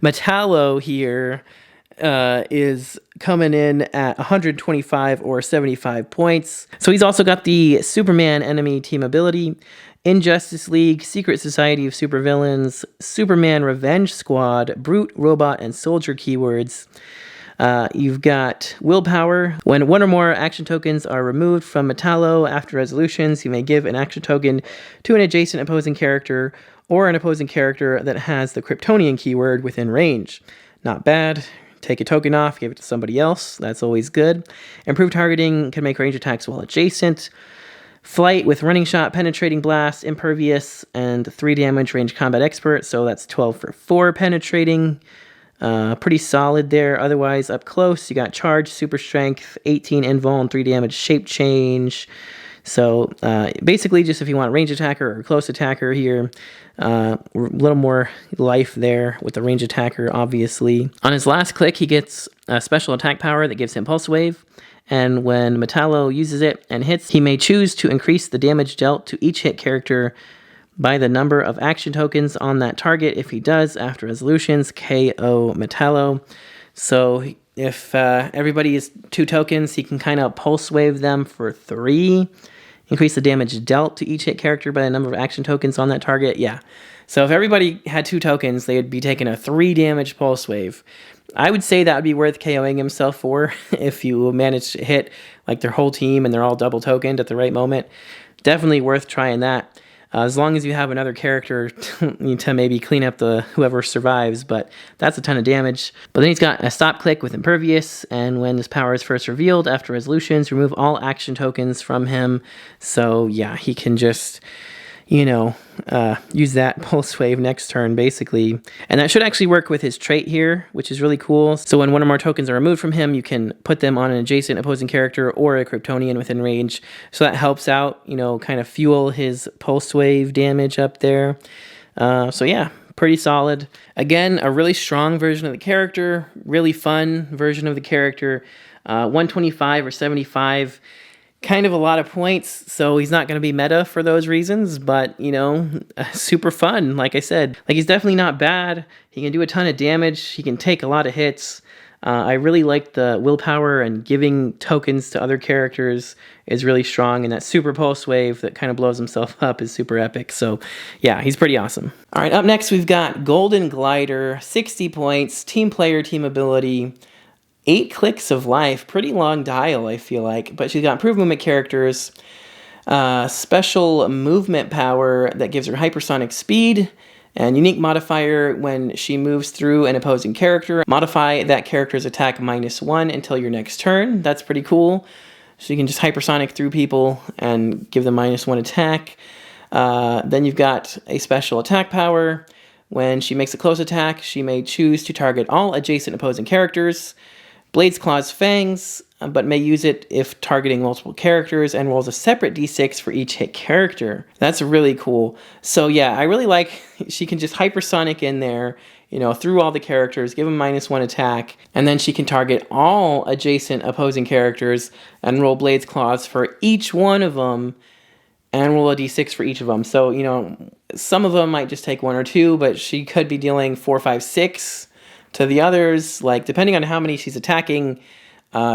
Metallo here is coming in at 125 or 75 points. So he's also got the Superman enemy team ability, Injustice League, Secret Society of Supervillains, Superman Revenge Squad, Brute, Robot, and Soldier keywords. You've got Willpower. When one or more action tokens are removed from Metallo after resolutions, you may give an action token to an adjacent opposing character or an opposing character that has the Kryptonian keyword within range. Not bad. Take a token off, give it to somebody else. That's always good. Improved targeting can make range attacks while adjacent. Flight with running shot, penetrating blast, impervious, and 3 damage range combat expert. So that's 12 for 4 penetrating. Pretty solid there. Otherwise, up close, you got charge, super strength, 18 invul, and 3 damage shape change. So basically, just if you want range attacker or close attacker here, a little more life there with the range attacker, obviously. On his last click, he gets a special attack power that gives him Pulse Wave. And when Metallo uses it and hits, he may choose to increase the damage dealt to each hit character by the number of action tokens on that target. If he does, after resolutions, KO Metallo. So if everybody is 2 tokens, he can kind of Pulse Wave them for 3. Increase the damage dealt to each hit character by the number of action tokens on that target. Yeah. So if everybody had 2 tokens, they would be taking a 3 damage Pulse Wave. I would say that would be worth KOing himself for if you manage to hit like their whole team and they're all double tokened at the right moment. Definitely worth trying that. As long as you have another character to maybe clean up the whoever survives, but that's a ton of damage. But then he's got a stop click with Impervious, and when this power is first revealed after resolutions, remove all action tokens from him. So yeah, he can just, use that Pulse Wave next turn, basically. And that should actually work with his trait here, which is really cool. So when one or more tokens are removed from him, you can put them on an adjacent opposing character or a Kryptonian within range. So that helps out, kind of fuel his Pulse Wave damage up there. So yeah, pretty solid. Again, a really strong version of the character, really fun version of the character. 125 or 75. Kind of a lot of points, so he's not going to be meta for those reasons, but, super fun, like I said. Like, he's definitely not bad. He can do a ton of damage. He can take a lot of hits. I really like the willpower, and giving tokens to other characters is really strong, and that super Pulse Wave that kind of blows himself up is super epic. So, yeah, he's pretty awesome. All right, up next we've got Golden Glider, 60 points, team player, team ability, 8 clicks of life. Pretty long dial, I feel like. But she's got improved movement characters. Special movement power that gives her hypersonic speed. And unique modifier when she moves through an opposing character. Modify that character's attack -1 until your next turn. That's pretty cool. So you can just hypersonic through people and give them -1 attack. Then you've got a special attack power. When she makes a close attack, she may choose to target all adjacent opposing characters. Blades, Claws, Fangs, but may use it if targeting multiple characters, and rolls a separate d6 for each hit character. That's really cool. So yeah, I really like she can just hypersonic in there, through all the characters, give them -1 attack, and then she can target all adjacent opposing characters and roll Blades, Claws for each one of them, and roll a d6 for each of them. So, some of them might just take 1 or 2, but she could be dealing 4, 5, 6 to the others. Like, depending on how many she's attacking,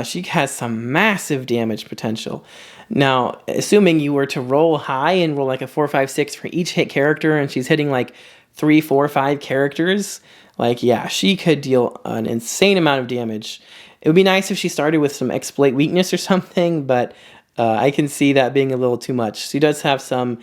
she has some massive damage potential. Now, assuming you were to roll high and roll like a 4, 5, 6 for each hit character, and she's hitting like 3, 4, 5 characters, yeah, she could deal an insane amount of damage. It would be nice if she started with some exploit weakness or something, but I can see that being a little too much. She does have some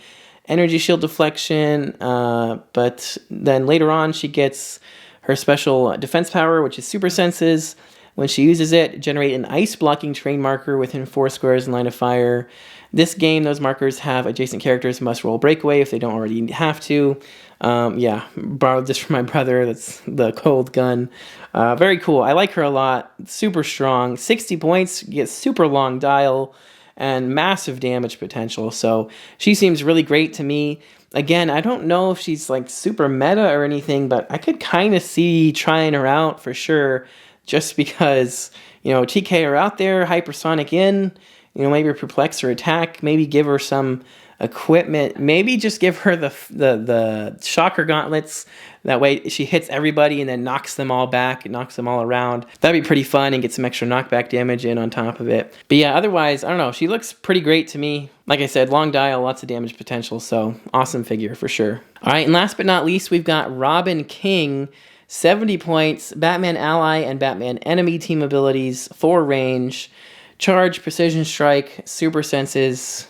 energy shield deflection, but then later on she gets her special defense power, which is super senses. When she uses it, generate an ice blocking terrain marker within 4 squares in line of fire. This game, those markers have adjacent characters must roll breakaway if they don't already have to. Yeah, borrowed this from my brother. That's the cold gun. Very cool. I like her a lot. Super strong. 60 points, gets super long dial, and massive damage potential. So she seems really great to me. Again, I don't know if she's like super meta or anything, but I could kind of see trying her out for sure, just because, TK her out there, hypersonic in, maybe perplex her attack, maybe give her some equipment, maybe just give her the shocker gauntlets. That way she hits everybody and then knocks them all back, knocks them all around. That'd be pretty fun, and get some extra knockback damage in on top of it. But yeah, otherwise, I don't know. She looks pretty great to me. Like I said, long dial, lots of damage potential, so awesome figure for sure. All right, and last but not least, we've got Robin King. 70 points, Batman ally and Batman enemy team abilities, 4 range, charge, precision strike, super senses,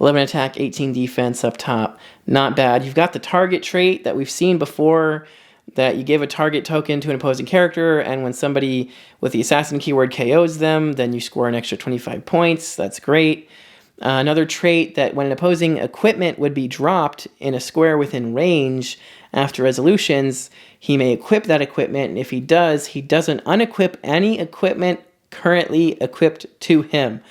11 attack, 18 defense up top. Not bad. You've got the target trait that we've seen before, that you give a target token to an opposing character, and when somebody with the assassin keyword KOs them, then you score an extra 25 points. That's great. Another trait that when an opposing equipment would be dropped in a square within range after resolutions, he may equip that equipment, and if he does, he doesn't unequip any equipment currently equipped to him.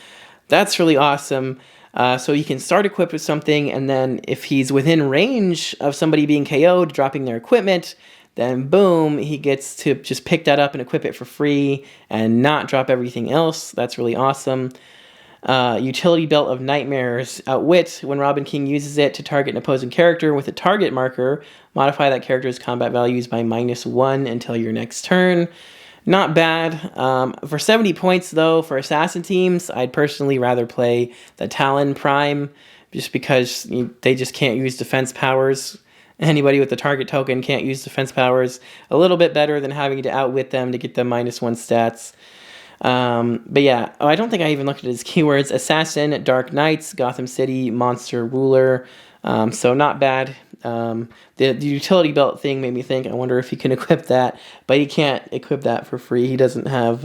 That's really awesome. So he can start equipped with something, and then if he's within range of somebody being KO'd, dropping their equipment, then boom, he gets to just pick that up and equip it for free and not drop everything else. That's really awesome. Utility Belt of Nightmares. Outwit. When Robin King uses it to target an opposing character with a target marker, modify that character's combat values by -1 until your next turn. Not bad. For 70 points, though, for assassin teams, I'd personally rather play the Talon Prime, just because they just can't use defense powers. Anybody with the target token can't use defense powers. A little bit better than having to outwit them to get the -1 stats. But yeah, I don't think I even looked at his keywords. Assassin, Dark Knights, Gotham City, Monster Ruler. So not bad. The utility belt thing made me think, I wonder if he can equip that, but he can't equip that for free. He doesn't have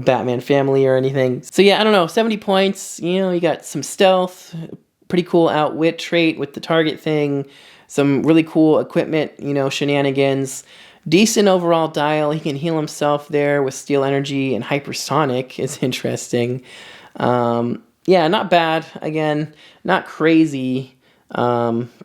Batman Family or anything. So yeah, I don't know, 70 points, you got some stealth, pretty cool outwit trait with the target thing, some really cool equipment, shenanigans, decent overall dial. He can heal himself there with steel energy, and hypersonic is interesting. Yeah, not bad. Again, not crazy.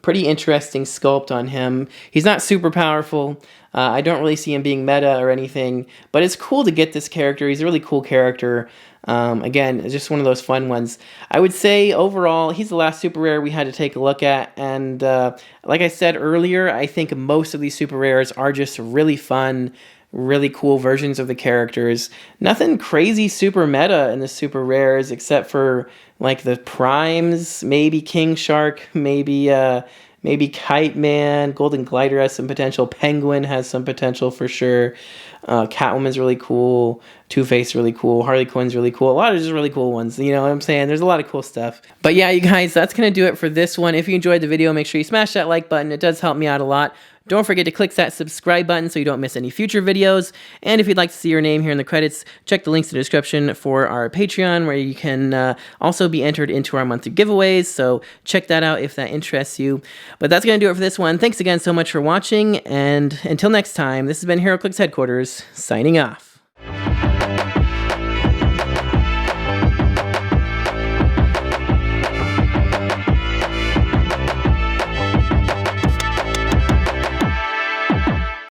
Pretty interesting sculpt on him. He's not super powerful. I don't really see him being meta or anything, but it's cool to get this character. He's a really cool character. Again, it's just one of those fun ones. I would say overall, he's the last super rare we had to take a look at, and like I said earlier, I think most of these super rares are just really fun, really cool versions of the characters. Nothing crazy super meta in the super rares, except for like the primes, maybe King Shark, maybe Maybe Kite Man, Golden Glider has some potential. Penguin has some potential for sure. Catwoman's really cool. Two-Face really cool. Harley Quinn's really cool. A lot of just really cool ones. You know what I'm saying? There's a lot of cool stuff. But yeah, you guys, that's going to do it for this one. If you enjoyed the video, make sure you smash that like button. It does help me out a lot. Don't forget to click that subscribe button so you don't miss any future videos. And if you'd like to see your name here in the credits, check the links in the description for our Patreon, where you can also be entered into our monthly giveaways. So check that out if that interests you. But that's going to do it for this one. Thanks again so much for watching. And until next time, this has been Heroclix Headquarters, signing off.